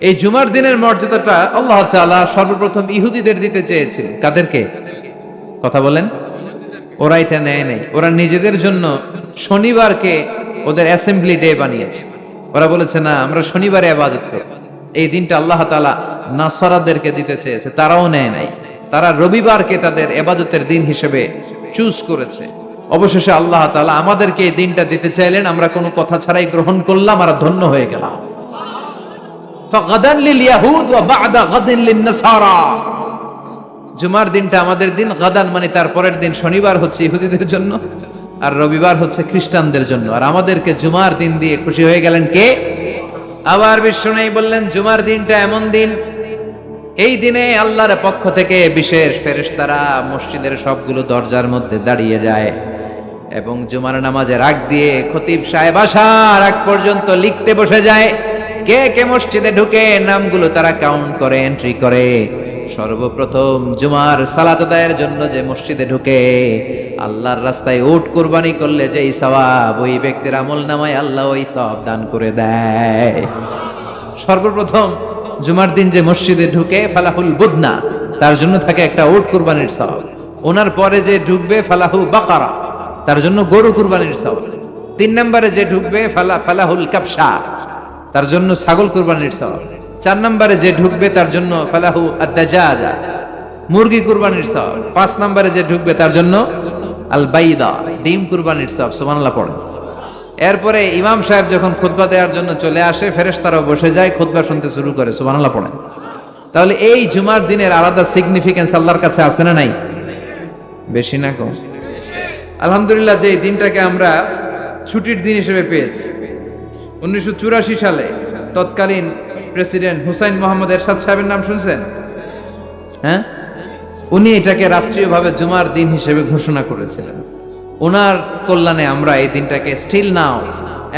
এই জুমার দিনের মর্যাদাটা আল্লাহ তাআলা সর্বপ্রথম ইহুদিদের দিতে চেয়েছিলেন। কাদেরকে? কথা বলেন। ওরা এটা নেয় নাই। ওরা নিজেদের জন্য শনিবারকে ওদের অ্যাসেম্বলি ডে বানিয়েছে। ওরা বলেছে না, আমরা শনিবারে ইবাদত করব। এই দিনটা আল্লাহ তাআলা নাসারাদেরকে দিতে চেয়েছে, তারাও নেয় নাই। তারা রবিবারকে তাদের ইবাদতের দিন হিসেবে চুজ করেছে। অবশেষে আল্লাহ তাআলা আমাদেরকে এই দিনটা দিতে চাইলেন, আমরা কোনো কথা ছাড়াই গ্রহণ করলাম আর ধন্য হয়ে গেলাম। ফাগাদান লিল ইয়াহুদ ওয়া বা'দা গাদিন লিন নাসারা। জুমার দিনটা আমাদের দিন, গাদান মানে তার পরের দিন শনিবার হচ্ছে ইহুদিদের জন্য, আর রবিবার হচ্ছে খ্রিস্টানদের জন্য। আর আমাদেরকে জুমার দিন দিয়ে খুশি হয়ে গেলেন কে? আবার বিশ্বনবী বললেন, জুমার দিনটা এমন দিন, এই দিনে আল্লাহর পক্ষ থেকে বিশেষ ফেরেশতারা মসজিদের সবগুলো দরজার মধ্যে দাঁড়িয়ে যায় এবং জুমার নামাজের আগ দিয়ে খতিব সাহেব আসার আগ পর্যন্ত লিখতে বসে যায়। কে কে মসজিদে ঢুকে নামগুলো তারা কাউন্ট করে, এন্ট্রি করে। সর্বপ্রথম জুমার সালাত আদায়ের জন্য যে মসজিদে ঢুকে আল্লাহর রাস্তায় উট কুরবানি করলে যেই সওয়াব, ওই ব্যক্তির আমল নামায় আল্লাহ ওই সওয়াব দান করে দেয়। সর্বপ্রথম জুমার দিন যে মসজিদে ঢুকে ফালাহুল বুদনা, তার জন্য থাকে একটা উট কুরবানির সওয়াব। ওনার পরে যে ঢুকবে ফালাহু বাকারা, তার জন্য গরু কুরবানির সওয়াব। 3 নম্বরে যে ঢুকবে ফালাহুল কাবসা, তার জন্য ছাগল কুরবানির সওয়াব। 4 নম্বরে যে ঢুকবে তার জন্য ফালাহু আদ-দাজাজা, মুরগি কুরবানির সওয়াব। 5 নম্বরে যে ঢুকবে তার জন্য আল বাইদা, ডিম কুরবানির সওয়াব। সুবহানাল্লাহ পড়েন। এরপরে ইমাম সাহেব যখন খুতবা দেওয়ার জন্য চলে আসে, ফেরেশতারাও বসে যায়, খুতবা শুনতে শুরু করে। সুবহানাল্লাহ পড়েন। তাহলে এই জুমার দিনের আলাদা সিগনিফিকেন্স আল্লাহর কাছে আছে না নাই? বেশি না কম? আলহামদুলিল্লাহ যে এই দিনটাকে আমরা ছুটির দিন হিসেবে পেয়েছি। 1984 সালে তৎকালীন প্রেসিডেন্ট হুসাইন মোহাম্মদ এরশাদ সাহেবের নাম শুনছেন? হ্যাঁ, উনি এটাকে রাষ্ট্রীয়ভাবে জুমার দিন হিসেবে ঘোষণা করেছিলেন। ওনার কল্যাণে আমরা এই দিনটাকে স্টিল নাও,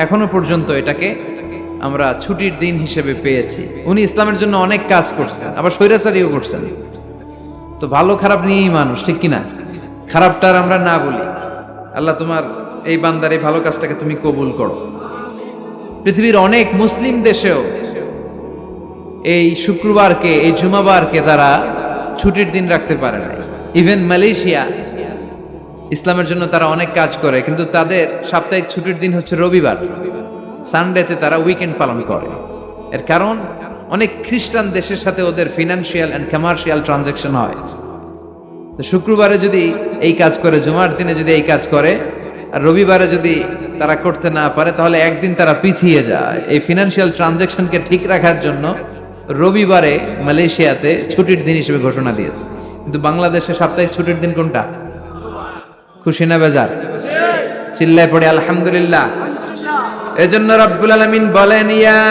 এখনো পর্যন্ত এটাকে আমরা ছুটির দিন হিসেবে পেয়েছি। উনি ইসলামের জন্য অনেক কাজ করছেন, আবার স্বৈরাচারীও করছেন। তো ভালো খারাপ নিয়েই মানুষ, ঠিক কিনা? খারাপটার আমরা না বলি। আল্লাহ তোমার এই বান্দার এই ভালো কাজটাকে তুমি কবুল করো। পৃথিবীর অনেক মুসলিম দেশেও এই শুক্রবারকে, এই জুমাবারকে তারা ছুটির দিন রাখতে পারে না। ইভেন মালয়েশিয়া, ইসলামের জন্য তারা অনেক কাজ করে, কিন্তু তাদের সাপ্তাহিক ছুটির দিন হচ্ছে রবিবার। সানডেতে তারা উইকেন্ড পালন করে। এর কারণ অনেক খ্রিস্টান দেশের সাথে ওদের ফিনান্সিয়াল এন্ড কমার্শিয়াল ট্রানজাকশন হয়। তো শুক্রবারে যদি এই কাজ করে, জুমার দিনে যদি এই কাজ করে, আর রবিবারে যদি তারা করতে না পারে, তাহলে একদিন তারা পিছিয়ে যায়। এই ফিনান্সিয়াল ট্রানজাকশনকে ঠিক রাখার জন্য রবিবারে মালয়েশিয়াতে ছুটির দিন হিসেবে ঘোষণা দিয়েছে। কিন্তু বাংলাদেশে সাপ্তাহিক ছুটির দিন কোনটা? খুশি না বেজার? চিল্লায় পড়ে আলহামদুলিল্লাহ। এজন্য রাব্বুল আলামিন বলেন, ইয়া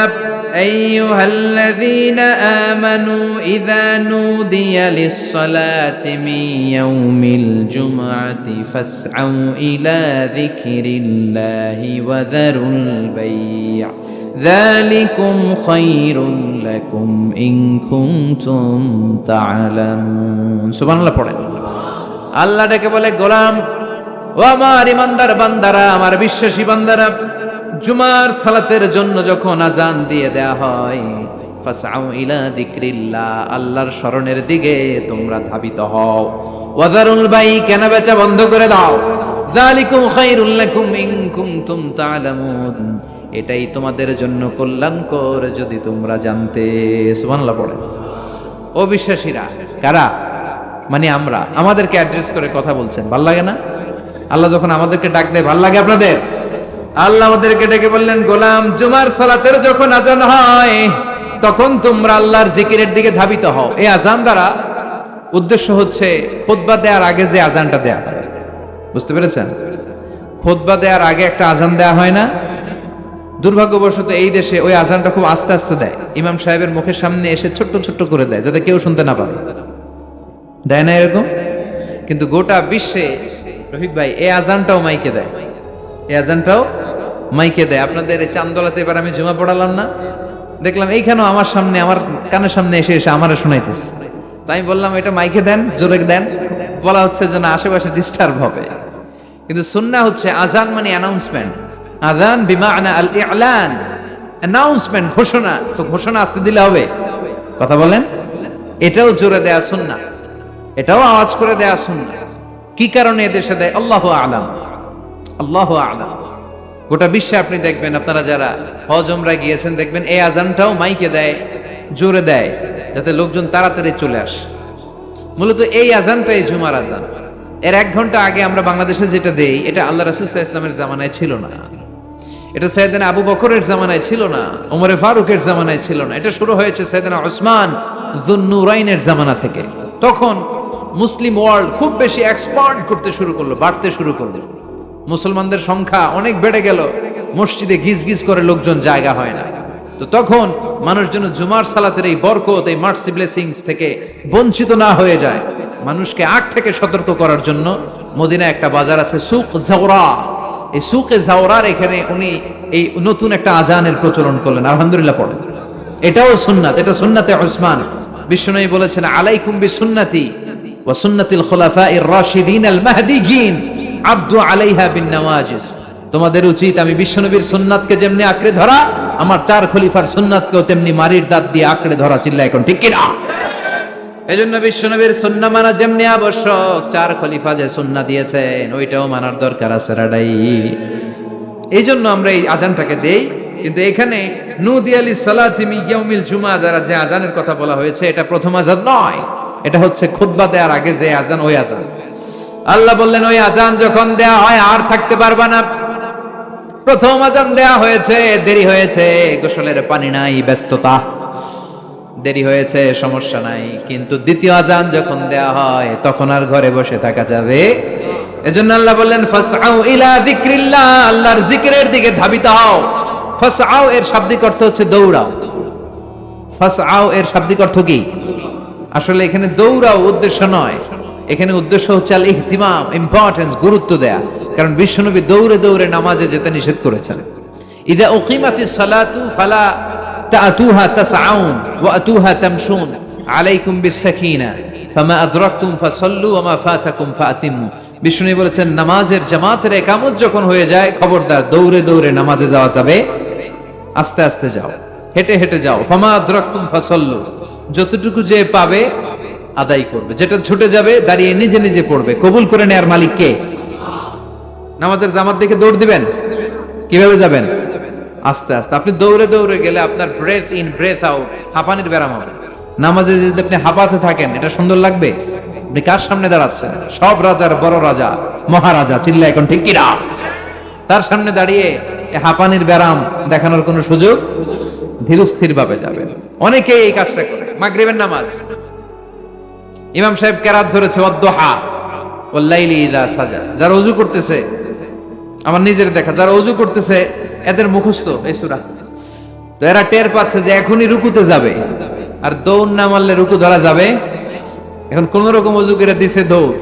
আইয়ুহাল্লাযীনা আমানু ইযা নুদিয়া লিস-সালাতি মিন ইয়াউমিল জুমআতি ফাসআউ ইলা যিকরিল্লাহি ওয়া যারুল বাই', যালিকুম খায়রুল লাকুম ইন কুনতুম তা'লামুন। সুবহানাল্লাহ পড়েন। আল্লাহ ডেকে বলে, গোলাম ও আমার ইমানদার বান্দারা, আমার বিশ্বাসী বান্দারা, জুমার সালাতের জন্য যখন আজান দিয়ে দেয়া হয়, ফাসআউ ইলা যিকরিল্লাহ, আল্লাহর স্মরণের দিকে তোমরা ধাবিত হও। ওয়াযারুল বাই', কেনা বেচা বন্ধ করে দাও। যালিকুম খায়রুল লাকুম ইন কুনতুম তা'লামুন, এটাই তোমাদের জন্য কল্যাণকর যদি তোমরা জানতে। সুবহানাল্লাহ পড়ে। ও বিশ্বাসীরা, কারা? মানে আমরা, আমাদেরকে অ্যাড্রেস করে কথা বলছেন, ভাল লাগে না? আল্লাহ যখন আমাদেরকে ডাক দেয়, ভাল লাগে আপনাদের? আল্লাহ আমাদেরকে ডেকে বললেন, গোলাম জুমার সালাতের যখন আজান হয় তখন তোমরা আল্লাহর জিকিরের দিকে ধাবিত হও। এই আজান দ্বারা উদ্দেশ্য হচ্ছে খুতবা দেওয়ার আগে যে আজানটা দেয়া হয়, বুঝতে পেরেছেন? খুতবা দেওয়ার আগে একটা আজান দেয়া হয় না? দুর্ভাগ্যবশত এই দেশে ওই আজানটা খুব আস্তে আস্তে দেয়। ইমাম সাহেবের মুখের সামনে এসে ছোট্ট ছোট্ট করে দেয়, যাতে কেউ শুনতে না পারে। দেয় না এরকম? কিন্তু গোটা বিশ্বে রফিক ভাই এই আজানটাও মাইকে দেয়। এই আজানটাও মাইকে দেয়। আপনাদের এই চান্দোলাতে এবার আমি জুমা পড়ালাম না, দেখলাম এইখানেও আমার সামনে, আমার কানের সামনে এসে এসে আমারে শোনাইতেছে। তাই আমি বললাম, এটা মাইকে দেন, জোরে দেন। বলা হচ্ছে যে না, আশেপাশে ডিস্টার্ব হবে। কিন্তু সুন্নাহ হচ্ছে আজান মানে অ্যানাউন্সমেন্ট। আযান বিমা'না আল ই'লান, অ্যানাউন্সমেন্ট, ঘোষণা। তো ঘোষণা আসতে দিলে হবে? কথা বলেন। এটাও জোরে দেয়া সুন্নাহ, এটাও আওয়াজ করে দেয়া সুন্নাহ। কি কারণে এদেশে দেয়? আল্লাহু আ'লাম, আল্লাহু আ'লাম। গোটা বিশ্বে আপনি দেখবেন, আপনারা যারা হজ উমরা গিয়েছেন দেখবেন এই আজানটাও মাইকে দেয়, জোরে দেয়, যাতে লোকজন তাড়াতাড়ি চলে আসে। মূলত এই আজানটাই জুমার আজান। এর 1 ঘন্টা আগে আমরা বাংলাদেশে যেটা দেই, এটা আল্লাহ রাসূল সাল্লাল্লাহু আলাইহি ওয়াসাল্লামের জামানায় ছিল না। এটা সাইয়েদনা আবু বকরের জামানায় ছিল না, ওমরে ফারুকের জামানায় ছিল না। এটা শুরু হয়েছে সাইয়েদনা উসমান যুন্নুরাইনের জামানা থেকে। তখন মুসলিম ওয়ার্ল্ড খুব বেশি এক্সপান্ড করতে শুরু করলো, বাড়তে শুরু করলো। মুসলমানদের সংখ্যা অনেক বেড়ে গেল, মসজিদে গিজ গিজ করে লোকজন জায়গা হয় না। তো তখন মানুষ যেন জুমার সালাতের এই বরকত, এই মার্সি ব্লেসিংস থেকে বঞ্চিত না হয়ে যায়, মানুষকে আগ থেকে সতর্ক করার জন্য মদিনায় একটা বাজার আছে সুক জাওরা। এই সুকে জাওরার এখানে উনি এই নতুন একটা আজানের প্রচলন করলেন। আলহামদুলিল্লাহ পড়েন। এটাও সুন্নাত, এটা সুন্নাতে উসমান। বিশ্বনবী বলেছেন আলাইকুম বিসুন্নতি ওয়া সুন্নাতিল খুলাফাইর রাশিদিন আল মাহদিয়িন আবদু আলাইহা বিন নওয়াজিস। তোমাদের উচিত আমি বিশ্বনবীর সুন্নাতকে যেমনি আঁকড়ে ধরা, আমার 4 খলিফার সুন্নাতকেও তেমনি মারির দাঁত দিয়ে আঁকড়ে ধরা। চিল্লা এখন ঠিক কি না? এজন্য বিশ্বনবীর সুন্নাহ মানা যেমনি আবশ্যক, 4 খলিফা যে সুন্নাহ দিয়েছেন ওইটাও মানার দরকার আছে রাডাই। এই জন্য আমরা এই আজানটাকে দেই। কিন্তু এখানে নুদি আলি সালাতি মি ইয়াউমিল জুমা দ্বারা যে আজানের কথা বলা হয়েছে, এটা প্রথম আজান নয়, এটা হচ্ছে খুতবা দেওয়ার আগে যে আজান, ওই আজান। আল্লাহ বললেন ওই আজান যখন দেয়া হয় আর থাকতে পারবা না। প্রথম আজান দেয়া হয়েছে, দেরি হয়েছে, গোসলের পানি নাই, ব্যস্ততা, দেরি হয়েছে, সমস্যা নাই। কিন্তু দ্বিতীয় আজান যখন দেয়া হয় তখন আর ঘরে বসে থাকা যাবে। এজন্য আল্লাহ বললেন ফাসআউ ইলা যিকরিল্লাহ, আল্লাহর জিকিরের দিকে ধাবিত হও। ফাসআউ এর শাব্দিক অর্থ হচ্ছে দৌড়াও। ফাসআউ এর শাব্দিক অর্থ কি? আসলে এখানে দৌড়াও উদ্দেশ্য নয়, এখানে উদ্দেশ্য হচ্ছে আল ইহতিমাম, ইম্পর্টেন্স, গুরুত্ব দেয়া। কারণ বিশ্বনবী দৌড়ে দৌড়ে নামাজে যেতে নিষেধ করেছেন। ইযা উকিমাতিস সালাতু ফালা তা'তুহা তাসআউন ওয়া আতুহা তামশুন আলাইকুম বিস-সাকিনা ফামা আদরাকতুম ফাসাল্লু ওয়া মা ফাতাকুম ফাতিমু। বিষ্ণু বলেছেন নামাজের জামাতের ইকামত যখন হয়ে যায়, খবরদার দৌড়ে দৌড়ে নামাজে যাওয়া যাবে, আস্তে আস্তে যাও, হেঁটে হেঁটে যাও। ফামা আদরাকতুম ফাসাল্লু, যতটুকু যে পাবে আদায় করবে, যেটা ছুটে যাবে দাঁড়িয়ে নিজে নিজে পড়বে। কবুল করে নেয়ার মালিক কে? নামাজের জামাত দেখে দৌড় দিবেন? কিভাবে যাবেন? আস্তে আস্তে। আপনি দৌড়ে দৌড়ে গেলে আপনার ব্রেথ ইন ব্রেথ আউট, হাঁপানির ব্যারাম হবে। নামাজে যদি আপনি হাঁপাতে থাকেন, এটা সুন্দর লাগবে? আপনি কার সামনে দাঁড়াচ্ছেন? সব রাজার বড় রাজা, মহারাজা। চিল্লা এখন ঠিক কিনা? তার সামনে দাঁড়িয়ে হাঁপানির ব্যারাম দেখানোর কোনো সুযোগ? ধীরস্থির ভাবে যাবেন। অনেকেই এই কাজটা করে। মাগরিবের নামাজ, ইমাম সাহেব কেরাত ধরেছে ওয়াদ-দুহা ওয়াল-লাইলি ইযা সাজা। যারা ওযু করতেছে, আমার নিজের দেখা, যারা ওযু করতেছে এদের মুখস্থ এই সূরা। তো এরা টের পাচ্ছে যে এখনই রুকুতে যাবে, আর দৌড় না মারলে রুকু ধরা যাবে। এখন কোন রকম ওযু করে দিছে দৌড়।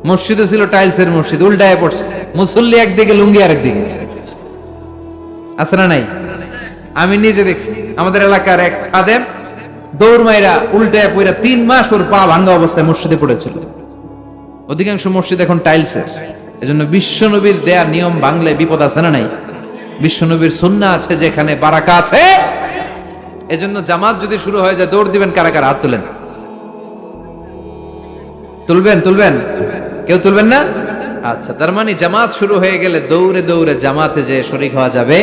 মসজিদে ছিল টাইলসের মসজিদ, উল্টায় পড়ছে, মুসল্লি একদিকে, লুঙ্গি আরেকদিকে। আছে না নাই? আমি নিজে দেখছি, আমাদের এলাকার এক খাদেম দৌড় মাইরা উল্টায় পইরা 3 মাস ওর পা ভাঙা অবস্থায় মসজিদে পড়েছিল। অধিকাংশ মসজিদ এখন টাইলসের। এজন্য বিশ্বনবীর দেয়া নিয়ম ভাঙলে বিপদ আছে না নাই? বিশ্বনবীর সুন্নাহ আছে যেখানে বারাকা আছে। এজন্য জামাত যদি শুরু হয়ে যায়, দৌড় দিবেন কারা কারা? হাত তুলেন। তুলবেন? তুলবেন? কেউ তুলবেন না? আচ্ছা, তার মানে জামাত শুরু হয়ে গেলে দৌড়ে দৌড়ে জামাতে যে শরীক হওয়া যাবে,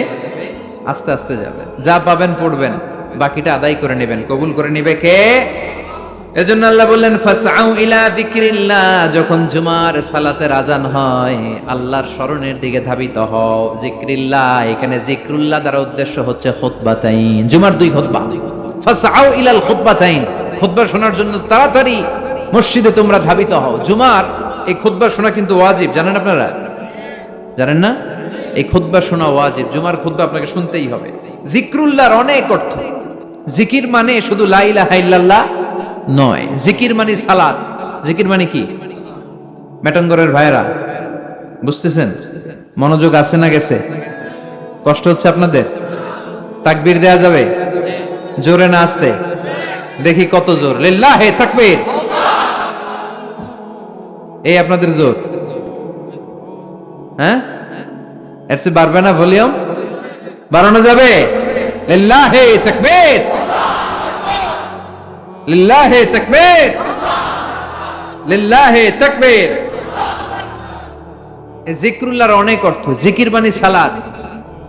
আস্তে আস্তে যাবে। যা পাবেন পড়বেন, বাকিটা আদায় করে নেবেন। কবুল করে নিবে কে? এজন্য আল্লাহ বললেন ফাসআউ ইলা যিকরিল্লাহ, যখন জুমার সালাতের আজান হয় আল্লাহর স্মরণের দিকে ধাবিত হও। যিকরিল্লাহ, এখানে যিকরুল্লাহ দ্বারা উদ্দেশ্য হচ্ছে খুতবাতাইন, জুমার 2 খুতবা। ফাসআউ ইলাল খুতবাতাইন, খুতবা শোনার জন্য তাড়াতাড়ি মসজিদে তোমরা ধাবিত হও। জুমার এই খুতবা শোনা কিন্তু ওয়াজিব, জানেন আপনারা? জানেন না? এই খুতবা শোনা ওয়াজিব। জুমার খুতবা আপনাকে শুনতেই হবে। যিকরুল্লাহর অনেক অর্থ। জিকির মানে শুধু লা ইলাহা ইল্লাল্লাহ নয়, জিকির মানে সালাত। জিকির মানে কি? মেটঙ্গরের ভাইরা বুঝতেছেন? মনোযোগ আছে না গেছে? কষ্ট হচ্ছে আপনাদের? তাকবীর দেয়া যাবে? জোরে না আসতে? দেখি কত জোর। লিল্লাহি তাকবীর। এই আপনাদের জোর? হ্যাঁ, এর চেয়ে বাড়বে না? ভলিউম বাড়ানো যাবে? লিল্লাহি তাকবীর, লিল্লাহি তাকবীর, লিল্লাহি তাকবীর। জিক্রুল্লাহর অনেক অর্থ। জিকির মানে সালাত।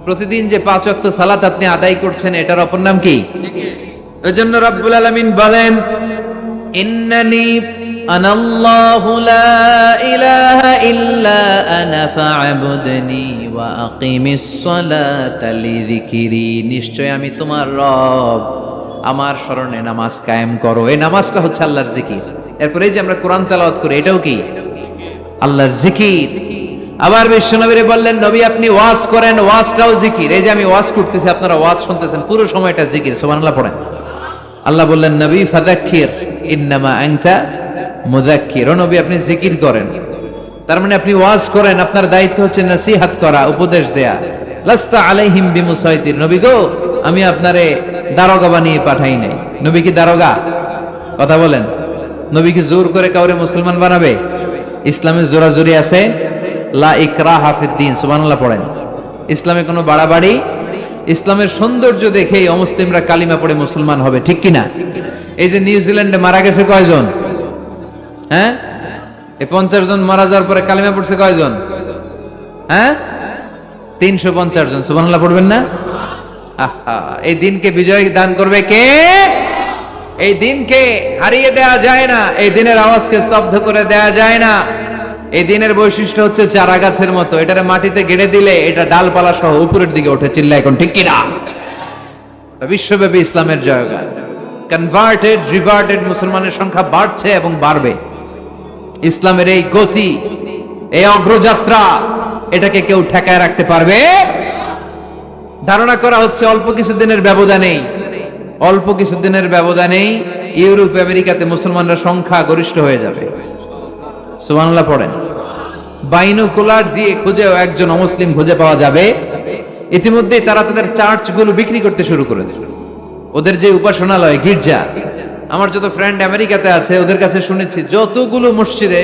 প্রতিদিন যে 5 ওয়াক্ত সালাত আপনি আদায় করছেন, এটার অপর নাম কি? এজন্য রব্বুল আলামিন বলেন, ইন্নানি আনাল্লাহু লা ইলাহা ইল্লা আনা ফা'বুদনি ওয়া আকিমিস সালাতা লিযিকরি। নিশ্চয় আমি তোমার রব, আমার স্মরণে নামাজ কায়েম করো। এই নামাজটা হচ্ছে আল্লাহর জিকির। এরপরে এই যে আমরা কোরআন তেলাওয়াত করি, এটাও কি আল্লাহর জিকির। আবার বিশ্বনবীরে বললেন, নবী আপনি ওয়াজ করেন, ওয়াজটাও জিকির। এই যে আমি ওয়াজ করতেছি, আপনারা ওয়াজ শুনতেছেন, পুরো সময়টা জিকির। সুবহানাল্লাহ পড়েন। আল্লাহ বললেন, নবী ফাযাক্কির ইন্নামা আনতা মুযাক্কির। ও নবী আপনি জিকির করেন, তার মানে আপনি ওয়াজ করেন। আপনার দায়িত্ব হচ্ছে নসিহত করা, উপদেশ দেয়া। লাস্তা আলাইহিম বিমুসাইতির। নবী গো, আমি আপনারে দারোগা বানিয়ে পাঠাই নাই। নবী কি দারোগা? কথা বলেন। নবী কি জোর করে কাউরে মুসলমান বানাবে? ইসলামে জোরাজুরি আছে? লা ইকরাহা ফিদ্দিন। সুবহানাল্লাহ পড়েন। ইসলামে কোনো বাড়াবাড়ি, ইসলামের সৌন্দর্য দেখেই অমুসলিমরা কালিমা পড়ে মুসলমান হবে, ঠিক কিনা? এই যে নিউজিল্যান্ডে মারা গেছে কয়জন? হ্যাঁ, এই 50 জন মারা যাওয়ার পরে কালিমা পড়ছে কয়জন? হ্যাঁ, 350 জন। সুবহানাল্লাহ পড়বেন না? আহা, এই দিনকে বিজয় দান করবে কে? এই দিনকে হারিয়ে দেয়া যায় না, এই দিনের আওয়াজকে স্তব্ধ করে দেয়া যায় না। এই দিনের বৈশিষ্ট্য হচ্ছে চারা গাছের মতো, এটারে মাটিতে গেড়ে দিলে এটা ডালপালা সহ উপরের দিকে ওঠে। চিল্লা এখন ঠিক কিনা? বিশ্বব্যাপী ইসলামের জয়গান। কনভার্টেড, রিভার্টেড মুসলমানের সংখ্যা বাড়ছে এবং বাড়বে। ইসলামের এই গতি, এই অগ্রযাত্রা, এটাকে কেউ ঠেকায় রাখতে পারবে? ধারণা করা হচ্ছে অল্প কিছুদিনের ব্যবধানেই, অল্প কিছুদিনের ব্যবধানেই ইউরোপ আমেরিকাতে মুসলমানরা সংখ্যা গরিষ্ঠ হয়ে যাবে। সুবহানাল্লাহ পড়েন। বাইনোকুলার দিয়ে খুঁজেও একজন অমুসলিম খুঁজে পাওয়া যাবে। ইতিমধ্যেই তারা তাদের চার্চগুলো বিক্রি করতে শুরু করেছে। ওদের যে উপাসনালয়, গির্জা, আমার যত ফ্রেন্ড আমেরিকাতে আছে ওদের কাছে শুনেছি যতগুলো মসজিদে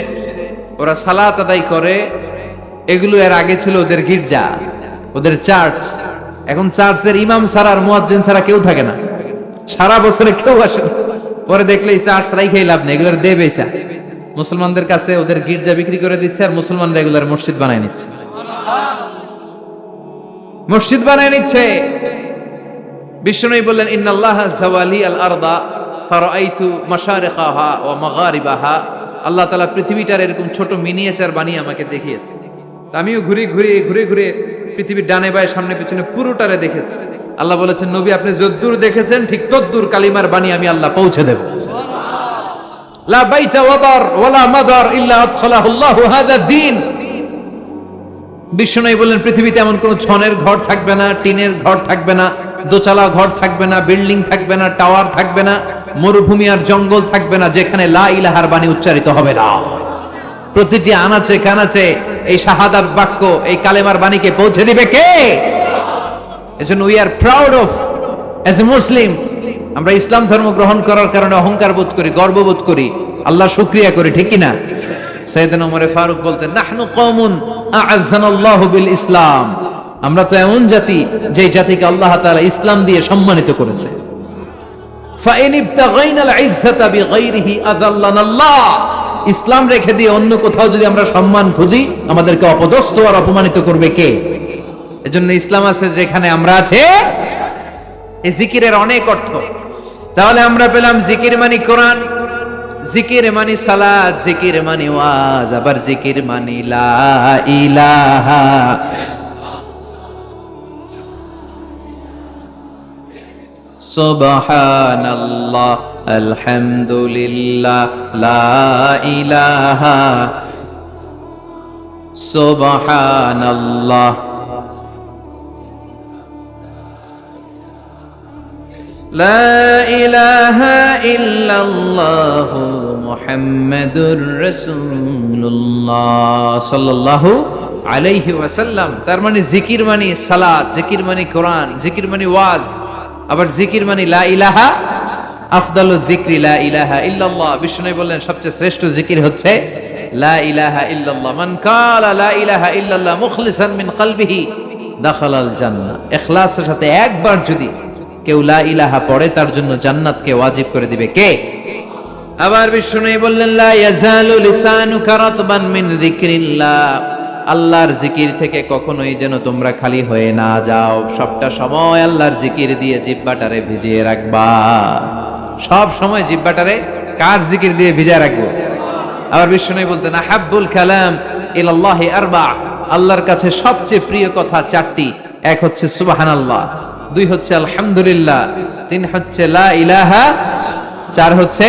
ওরা সালাত আদায় করে, এগুলো এর আগে ছিল ওদের গির্জা, ওদের চার্চ। এখন চার্চের ইমাম ছাড়া আর মুয়াজ্জিন ছাড়া কেউ থাকে না, সারা বছরে কেউ আসে না। পরে দেখলে এই চার্চ রাইখাই লাভ নেই, এগুলোর দে বেচা। মুসলমানদের কাছে ওদের গির্জা বিক্রি করে দিচ্ছে, আর মুসলমানরা এগুলোর মসজিদ বানায় নিচ্ছে, মসজিদ বানায় নিচ্ছে। বিষ্ণুই বললেন, ইন্নাল্লাহা যাওয়ালি আল আরদা ফারাআইতু মাশারিকাহা ওয়া মাগারিবাহা। আল্লাহ তাআলা পৃথিবীটার এরকম ছোট মিনিয়েচার বানিয়ে আমাকে দেখিয়েছে। আমিও ঘুরে ঘুরে পৃথিবীর ডানে বায়ে সামনে পিছনে পুরোটারে দেখেছি। আল্লাহ বলেছেন, নবী আপনি যদ্দূর দেখেছেন ঠিক তদ্দূর কালিমার বাণী আমি আল্লাহ পৌঁছে দেব। লা বাইতা ওয়াদার ওয়ালা মাদার ইল্লা আদখালাহুল্লাহু হাযা দ্বীন। বিষ্ণু বললেন, পৃথিবীতে এমন কোন ছনের ঘর থাকবে না, টিনের ঘর থাকবে না, দোচালা ঘর থাকবে না, বিল্ডিং থাকবে না, টাওয়ার থাকবে না, মরুভূমি আর জঙ্গল থাকবে না যেখানে লা ইলাহার বাণী উচ্চারিত হবে না। প্রতিটি আনাচে কানাচে এই শাহাদাত বাক্য, এই কালেমার বাণীকে পৌঁছে দিবে কে? এজন্য we are proud of as a Muslim. আমরা ইসলাম ধর্ম গ্রহণ করার কারণে অহংকার বোধ করি, গর্ববোধ করি, আল্লাহ শুকরিয়া করি, ঠিক কিনা? সাইয়েদনা ওমর ফারুক বলতেন, নাহনু কওমুন আ'আজ্জানাল্লাহু বিল ইসলাম। আমরা তো এমন জাতি যে জাতিকে আল্লাহ তাআলা ইসলাম দিয়ে সম্মানিত করেছে। ফাইন ইবতাগাইনাল ইজ্জাতা বিগাইরিহি আযাল্লানাল্লাহ। ইসলাম রেখে দিয়ে অন্য কোথাও যদি আমরা সম্মান খুঁজি, আমাদেরকে অপদস্থ আর অপমানিত করবে কে? এজন্য ইসলাম আছে যেখানে আমরা আছে। এই জিকিরের অনেক অর্থ। তাহলে আমরা পেলাম জিকির মানে কোরআন, জিকির মানে সালাত, জিকির মানে ওয়াজ, আবার জিকির মানে লা ইলাহা। সুবহানাল্লাহ, আলহামদুলিল্লাহ, লা ইলাহা, সুবহানাল্লাহ, লা ইলাহা ইল্লাল্লাহু মুহাম্মাদুর রাসূলুল্লাহ সাল্লাল্লাহু আলাইহি ওয়াসাল্লাম। তার মানে জিকির মানে সালাত, জিকির মানে কোরআন, জিকির মানে ওয়াজ, আবার জিকির মানে লা ইলাহা। আফদালু যিকরি লা ইলাহা ইল্লাল্লাহ। বিষ্ণু বললেন, সবচেয়ে শ্রেষ্ঠ জিকির হচ্ছে লা ইলাহা ইল্লাল্লাহ। মান কালা লা ইলাহা ইল্লাল্লাহ মুখলিসান মিন কলবিহি দাখালাল জান্নাহ। ইখলাসের সাথে একবার যদি কেউ লা ইলাহা পড়ে তার জন্য জান্নাতকে ওয়াজিব করে দিবে কে? আবার বিষ্ণু বললেন লা ইয়াজালু লিসানুকা রাতবান মিন যিকরিল্লাহ, আল্লাহর জিকির থেকে কখনোই যেন তোমরা খালি হয়ে না যাও, সবটা সময় আল্লাহর জিকির দিয়ে জিহ্বাটারে ভিজিয়ে রাখবা। সব সময় জিহ্বাটারে কার জিকির দিয়ে ভিজিয়ে রাখবো? আবার বিষ্ণু বলতেন আহাব্বুল কালাম ইলাল্লাহি আরবা, আল্লাহর কাছে সবচেয়ে প্রিয় কথা চারটি। এক হচ্ছে সুবহানাল্লাহ, দুই হচ্ছে আলহামদুলিল্লাহ, তিন হচ্ছে লা ইলাহা, চার হচ্ছে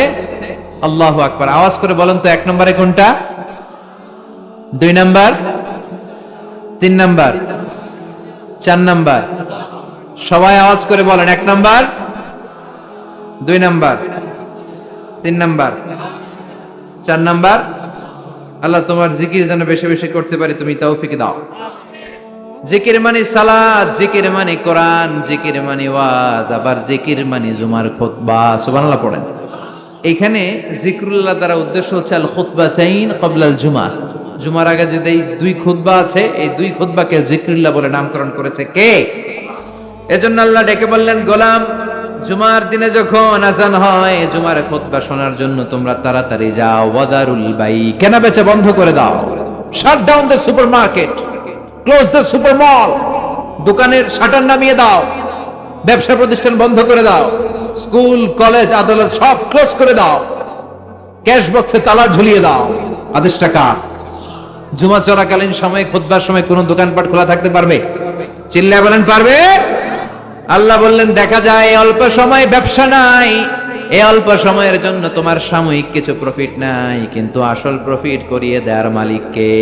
আল্লাহু আকবার। আওয়াজ করে বলেন তো এক নম্বরে কোনটা, দুই নাম্বার, তিন নাম্বার, চার নাম্বার? সবাই আওয়াজ করে বলেন এক নাম্বার, দুই নাম্বার, তিন নাম্বার, চার নাম্বার। আল্লাহ তোমার জিকির যেন বেশি বেশি করতে পারি তুমি তৌফিক দাও। জিকির মানে সালাত, জিকির মানে কোরআন, জিকির মানে ওয়াজ, আবার জিকির মানে জুমার খুতবা। সুবহানাল্লাহ পড়েন। এখানে জিকরুল্লাহ দ্বারা উদ্দেশ্য হচ্ছে আল খুতবাতাইন ক্বাবলা আল জুমা, জুমার আগে যে দুই খুতবা আছে এই দুই খুতবাকে জিকরুল্লাহ বলে নামকরণ করেছে কে? এজন্য আল্লাহ ডেকে বললেন গোলাম জুমার দিনে যখন আজান হয় জুমার খুতবা শোনার জন্য তোমরা তাড়াতাড়ি যাও, ওয়াদারুল বাই, কেনা বেচা বন্ধ করে দাও, shut down the supermarket, close the super মল, দোকানের শাটার নামিয়ে দাও, ব্যবসা প্রতিষ্ঠান বন্ধ করে দাও, স্কুল কলেজ আদালত সব ক্লোজ করে দাও, ক্যাশ বক্সে তালা ঝুলিয়ে দাও। আদেশটা কার? জুমা চলাকালীন সময় খুতবার সময় কোন দোকানপাট খোলা থাকতে পারবে? চিল্লায় বলেন পারবে? আল্লাহ বললেন দেখা যায় অল্প সময় ব্যবসা নাই, এই অল্প সময়ের জন্য তোমার সাময়িক কিছু প্রফিট নাই, কিন্তু আসল প্রফিট করিয়ে দেওয়ার মালিক কে?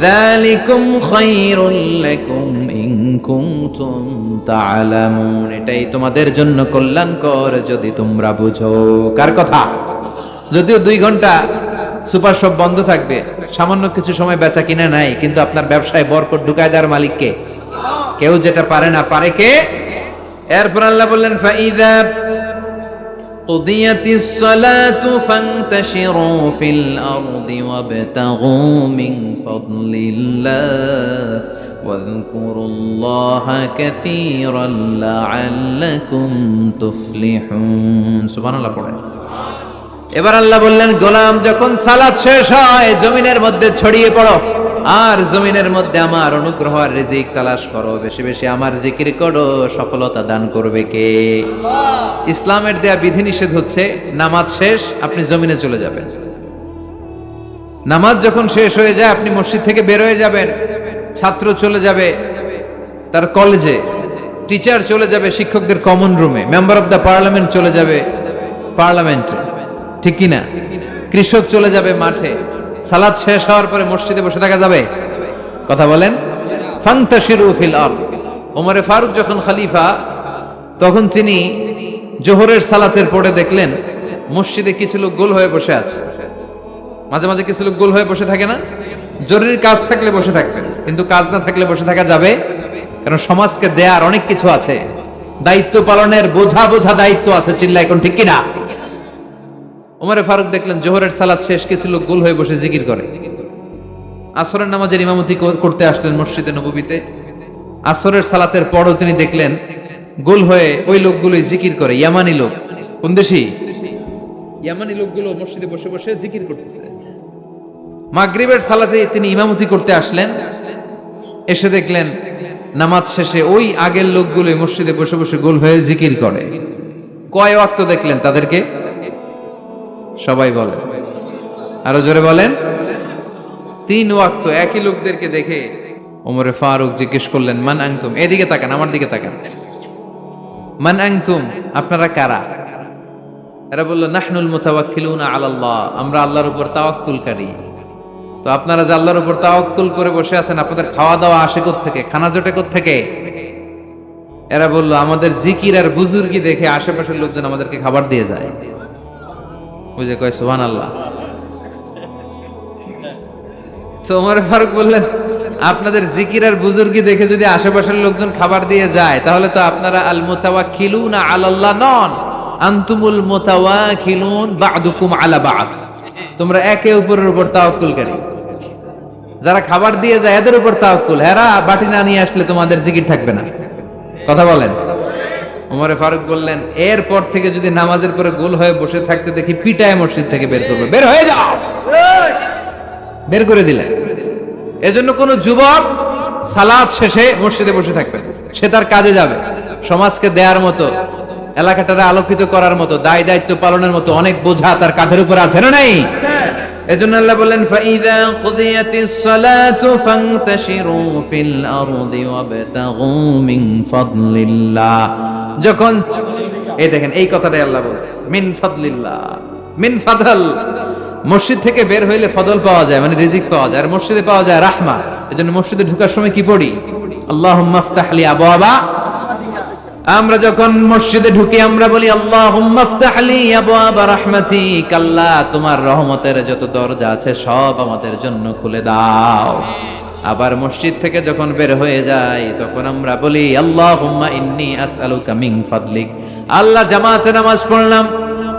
যালিকুম খায়রুল লাকুম ইন কুনতুম তা'লামুন, এটাই তোমাদের জন্য কল্যাণকর যদি তোমরা বুঝো। কার কথা? যদিও 2 ঘন্টা সুপার শপ বন্ধ থাকবে, সামান্য কিছু সময় বেচা কিনা নাই, কিন্তু আপনার ব্যবসায় বরকত ঢুকায় দেওয়ার মালিক কে? কেউ যেটা পারে না পারে কে? এরপর আল্লাহ বললেন ফাইদা কুদিয়াতিস সালাতু ফান্তাশিরু ফিল আরদি ওয়াবতাগু মিন ফাদলিল্লাহ ওয়াযকুরুল্লাহা কাসীরান লাআল্লাকুম তুফলিহুন। সুবহানাল্লাহ পড়েন। এবার আল্লাহ বললেন গোলাম যখন সালাত শেষ হয় জমিনের মধ্যে ছড়িয়ে পড়ো, আর জমিনের মধ্যে আমার অনুগ্রহ আর রিজিক তালাশ করো, বেশি বেশি আমার জিকির করো, সফলতা দান করবে কে? ইসলামের দেয়া বিধিনিষেধ হচ্ছে নামাজ শেষ আপনি জমিনে চলে যাবেন, নামাজ যখন শেষ হয়ে যায় আপনি মসজিদ থেকে বের হয়ে যাবেন, ছাত্র চলে যাবে তার কলেজে, টিচার চলে যাবে শিক্ষকদের কমন রুমে, মেম্বার অফ দ্য পার্লামেন্ট চলে যাবে পার্লামেন্টে, ঠিক কিনা? কৃষক চলে যাবে মাঠে। সালাত শেষ হওয়ার পরে মসজিদে বসে থাকা যাবে? কথা বলেন। ফান্তাশিরু ফিল আরদ, ওমরে ফারুক যখন খলিফা তখন তিনি জোহরের সালাতের পরে দেখলেন মসজিদে কিছু লোক গোল হয়ে বসে আছে। মাঝে মাঝে কিছু লোক গোল হয়ে বসে থাকে না? জরুরি কাজ থাকলে বসে থাকবেন, কিন্তু কাজ না থাকলে বসে থাকা যাবে? কারণ সমাজকে দেয়ার অনেক কিছু আছে, দায়িত্ব পালনের বোঝা বোঝা দায়িত্ব আছে। চিল্লা এখন ঠিক কিনা? ওমরে ফারুক দেখলেন জোহরের সালাত শেষ কিছু লোক গোল হয়ে বসে জিকির করে। আসরের নামাজের ইমামতি করতে আসলেন মসজিদে নববীতে। আসরের সালাতের পরও তিনি দেখলেন গোল হয়ে ওই লোকগুলোই জিকির করে। ইয়ামানি লোক, কোন দেশি? ইয়ামানি লোকগুলো মসজিদে বসে বসে জিকির করতেছে। মাগরিবের সালাতে তিনি ইমামতি করতে আসলেন, এসে দেখলেন নামাজ শেষে ওই আগের লোকগুলো মসজিদে বসে বসে গোল হয়ে জিকির করে। কয় ওয়াক্ত দেখলেন তাদেরকে? সবাই বলেন, আরো জোরে বলেন। 3 ওয়াক্ত একই লোকদেরকে দেখে ওমরে ফারুক জিজ্ঞেস করলেন মান আনতুম, এদিকে তাকান, আমার দিকে তাকান, মান আনতুম, আপনারা কারা? এরা বলল নাহনুল মুতাওয়াক্কিলুনা আলাল্লাহ, আমরা আল্লাহর উপর তাওয়াক্কুলকারী। তো আপনারা যে আল্লাহর উপর তাওয়াক্কুল করে বসে আছেন, আপনাদের খাওয়া দাওয়া আসে কোত্থেকে, খানা জোটে কোত্থেকে? এরা বলল আমাদের জিকির আর বুজুর্গি দেখে আশেপাশের লোকজন আমাদেরকে খাবার দিয়ে যায়। বুঝে কয় সুবহানাল্লাহ। তো ওমর ফারুক বললেন আপনাদের জিকির আর বুজুর্গি দেখে যদি আশেপাশের লোকজন খাবার দিয়ে যায় তাহলে তো আপনারা আল মুতাওয়াক্কিলুনা আলাল্লাহ নন, আনতুমুল মুতাওয়াক্কিলুন বা'দুকুম আলা বা'দ, তোমরা একে অপরের উপর তাওয়াক্কুলকারী। যারা খাবার দিয়ে যায় এদের উপর তাওয়াক্কুল, এরা বাটি না নিয়ে আসলে তোমাদের জিকির থাকবে না। কথা বলেন। ওমরে ফারুক বললেন, এরপর থেকে যদি নামাজের পরে গোল হয়ে বসে থাকতে দেখি, পিটায় মসজিদ থেকে বের করবে, বের হয়ে যাও, বের করে দিলেন। এজন্য কোন যুবক সালাত শেষে মসজিদে বসে থাকবে, সে তার কাজে যাবে। সমাজকে দেওয়ার মতো, এলাকাটারে আলোকিত করার মতো, দায় দায়িত্ব পালনের মতো অনেক বোঝা তার কাঁধের উপর আছে না নাই? এজন্য আল্লাহ বললেন, ফাইদা কুদিয়াতিস সালাতু ফান্তাশিরু ফিল আরদি ওয়াবতাগু মিন ফাদলিল্লাহ। যখন এই দেখেন, এই কথাটাই আল্লাহ বলছে, মিন ফাদলিল্লাহ, মিন ফাদল। মসজিদ থেকে বের হইলে ফদল পাওয়া যায়, মানে রিজিক পাওয়া যায়, আর মসজিদে পাওয়া যায় রাহমা। এজন্য মসজিদে ঢোকার সময় কি পড়ি? আল্লাহুম্মা ইফতাহ লি আবওয়াবা। আমরা যখন মসজিদে ঢুকি আমরা বলি, আল্লাহুম্মা ইফতাহ লি আবওয়াবা রাহমাতিক, আল্লাহ তোমার রহমতের যত দরজা আছে সব আমাদের জন্য খুলে দাও। আবার মসজিদ থেকে যখন বের হয়ে যায় তখন আমরা বলি, আল্লাহুম্মা ইন্নী আসআলুকা মিন ফাদলিক, আল্লাহ জামাতে নামাজ পড়লাম,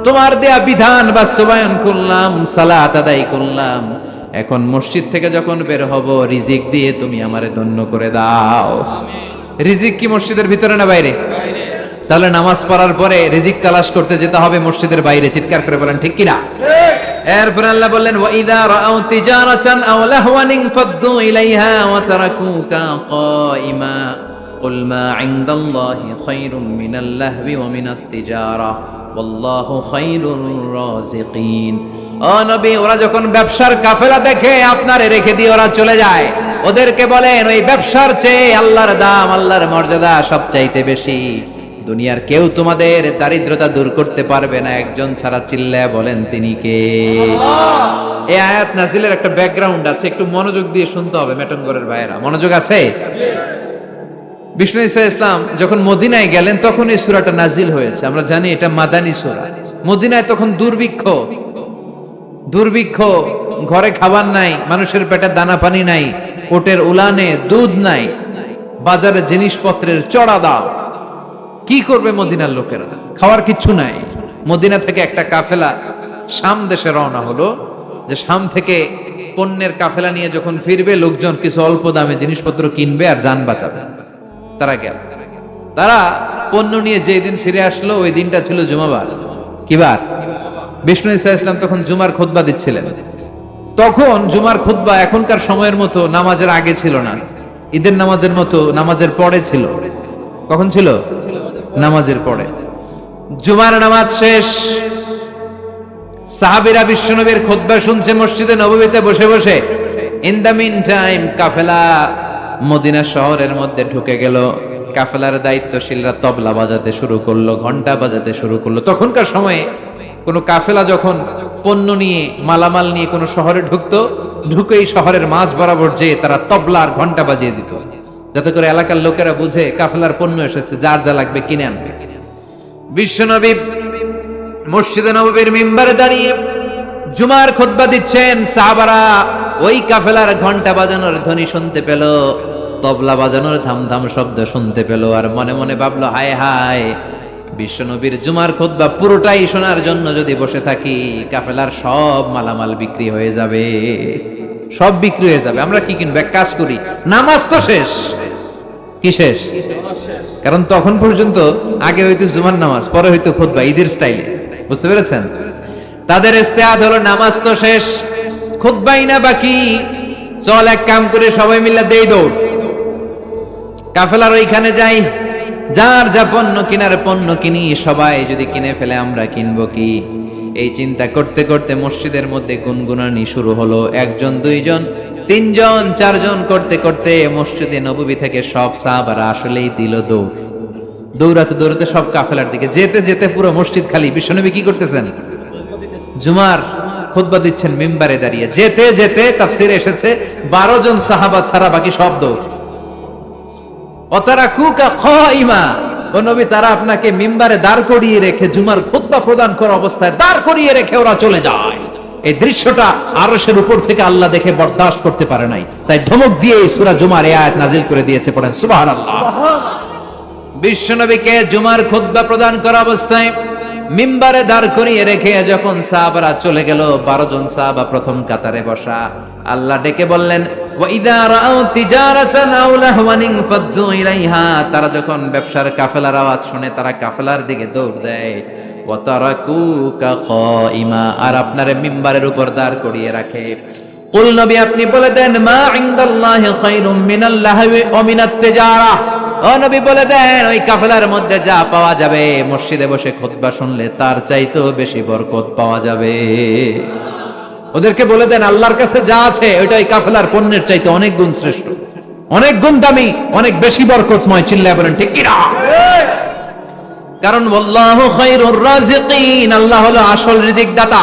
তোমার দেয়া বিধান বাস্তবায়ন করলাম, সালাত আদায় করলাম, এখন মসজিদ থেকে যখন বের হব রিজিক দিয়ে তুমি আমারে ধন্য করে দাও। রিজিক কি মসজিদের ভিতরে না বাইরে? তাহলে নামাজ পড়ার পরে রিজিক তালাশ করতে যেতে হবে মসজিদের বাইরে। চিৎকার করে বলেন ঠিক কিনা? এরপর আল্লাহ বললেন, ওয়া ইযা রাআউ তিজারাতান আও লাহওয়ান ফাদ্দু ইলাইহা ওয়া তারাকুকা কাইমা কুল মা ইনদাল্লাহি খায়রুম মিনাল লাহবি ওয়া মিনাত তিজারা ওয়াল্লাহু খায়রুর রাযিকিন। ও নবী, ওরা যখন ব্যবসার কাফেলা দেখে আপনারে রেখে দিয়ে ওরা চলে যায়, ওদেরকে বলেন ওই ব্যবসার চেয়ে আল্লাহর দাম, আল্লাহর মর্যাদা সবচাইতে বেশি। দুনিয়ার কেউ তোমাদের দারিদ্রতা দূর করতে পারবে না, একজন ছাড়া। চিল্লায় বলেন তিনি কে? আল্লাহ। এই আয়াত নাজিলের একটা ব্যাকগ্রাউন্ড আছে, একটু মনোযোগ দিয়ে শুনতে হবে মেটনগরের ভাইয়েরা। মনোযোগ আছে? বিষ্ণু ঈসা ইসলাম যখন মদিনায় গেলেন তখন এই সূরাটা নাজিল হয়েছে। আমরা জানি এটা মাদানী সূরা। মদিনায় তখন দুর্ভিক্ষ, ঘরে খাবার নাই, মানুষের পেটে দানা পানি নাই, ওটের উলানে দুধ নাই, বাজারে জিনিসপত্রের চড়া দাম। কি করবে মদিনার লোকেরা? খাওয়ার কিচ্ছু নাই। মদিনা থেকে একটা কাফেলা শাম দেশে রওনা হলো, যে শাম থেকে পণ্যের কাফেলা নিয়ে যখন ফিরবে লোকজন কিছু অল্প দামে জিনিসপত্র কিনবে আর জান বাঁচাবে। তারা গেল, তারা পণ্য নিয়ে যেই দিন ফিরে আসলো ওই দিনটা ছিল জুমাবার। কি বার? বিষ্ণু ঈসা ইসলাম তখন জুমার খুতবা দিচ্ছিলেন। তখন জুমার খুতবা এখনকার সময়ের মতো নামাজের আগে ছিল না, ঈদের নামাজের মতো নামাজের পরে ছিল। কখন ছিল? নামাজের পরে। জুমার নামাজ শেষ, সাহাবীরা বিশ্বনবীর খুতবা শুনছে মসজিদে নববীতে বসে বসে। In the mean time Kafela Medina শহরের মধ্যে ঢুকে গেল। কাফেলার দায়িত্বশীলরা তবলা বাজাতে শুরু করলো, ঘন্টা বাজাতে শুরু করলো। তখনকার সময়ে কোনো কাফেলা যখন পণ্য নিয়ে, মালামাল নিয়ে কোনো শহরে ঢুকতো, ঢুকেই শহরের মাঝ বরাবর যেয়ে তারা তবলা আর ঘন্টা বাজিয়ে দিত, যাতে করে এলাকার লোকেরা বুঝে কাফেলার পণ্য এসেছে, যার যা লাগবে কিনে আনবে। বিশ্বনবী মসজিদে নববীর মিম্বারে দাঁড়িয়ে জুমার খুতবা দিচ্ছেন। সাহাবারা ওই কাফেলার ঘন্টা বাজানোর ধ্বনি শুনতে পেল, তবলা বাজানোর ধামধাম শব্দ শুনতে পেল, আর মনে মনে ভাবলো, হায় হায়, বিশ্বনবীর জুমার খুতবা পুরোটাই শোনার জন্য যদি বসে থাকি, কাফেলার সব মালামাল বিক্রি হয়ে যাবে, সব বিক্রি হয়ে যাবে। আমরা কি কিনবো? এক কাজ করি, নামাজ তো শেষ। কি শেষ? কারণ তখন পর্যন্ত আগে হয়তো জুমার নামাজ, পরে হয়তো খুতবা, ঈদের স্টাইলে। বুঝতে পেরেছেন? তাদের ইস্তেহাদ হলো নামাজ তো শেষ, খুতবাই না বাকি, চল এক কাম করে সবাই মিলে দেই দৌড়, কাফেলার ওইখানে যাই, যার যা পণ্য কিনার পণ্য কিনি, সবাই যদি কিনে ফেলে আমরা কিনবো কি? এই চিন্তা করতে করতে মসজিদের মধ্যে গুনগুনানি শুরু হলো। একজন, দুইজন, তিনজন, চারজন করতে করতে মসজিদে নববী থেকে সব সাহাবারা আসলেই দিল দৌড়। দৌড়াতে দৌড়াতে সব কাফেলার দিকে যেতে যেতে পুরো মসজিদ খালি। বিশ্বনবী কি করতেছেন? জুমার খুতবা দিচ্ছেন মিম্বারে দাঁড়িয়ে। যেতে যেতে তাফসিরে এসেছে 12 জন সাহাবা ছাড়া বাকি সব দৌড়। অতারাকুকা খাইমা, ও নবী, তারা আপনাকে মিম্বারে দাঁড় করিয়ে রেখে, জুমার খুতবা প্রদান করা অবস্থায় দাঁড় করিয়ে রেখে ওরা চলে যায়। এই দৃশ্যটা আরশের উপর থেকে আল্লাহ দেখে বরদাস্ত করতে পারে নাই, তাই ধমক দিয়ে এই সূরা জুমার এই আয়াত নাজিল করে দিয়েছে। পড়েন সুবহানাল্লাহ। বিশ্বনবীকে জুমার খুতবা প্রদান করা অবস্থায় মিম্বারে দাঁড় করিয়ে রেখে যখন সাহাবারা চলে গেল, 12 জন সাহাবা প্রথম কাতারে বসা, আল্লাহ ডেকে বললেন ওয়া ইযা রাআউ তিজারাতান আও লাহওয়ান ফাদ্দু ইলাইহা, তারা যখন ব্যবসার কাফেলার আওয়াজ শুনে তারা কাফেলার দিকে দৌড় দেয়। ওয়া তারাকুকা কাইমা, আর আপনারে মিম্বারের উপর দাঁড় করিয়ে রাখে। কুল নবী আপনি বলে দেন মা ইনদাল্লাহি খায়রুম মিনাল লাহওয়ি ওয়া মিনাত তিজারা, ও নবী বলে দেন ওই কাফেলার মধ্যে যা পাওয়া যাবে মসজিদে বসে খুতবা শুনলে তার চাইতেও বেশি বরকত পাওয়া যাবে। ওদেরকে বলে দেন আল্লাহর কাছে যা আছে ওইটা ওই কাফেলার পণ্যের চাইতে অনেক গুণ শ্রেষ্ঠ, অনেক গুণ দামি, অনেক বেশি বরকতময়। চিল্লায় বলেন ঠিক কি না? কারণ আল্লাহু খায়রুর রাজিকিন, আল্লাহ হলো আসল রিজিক দাতা।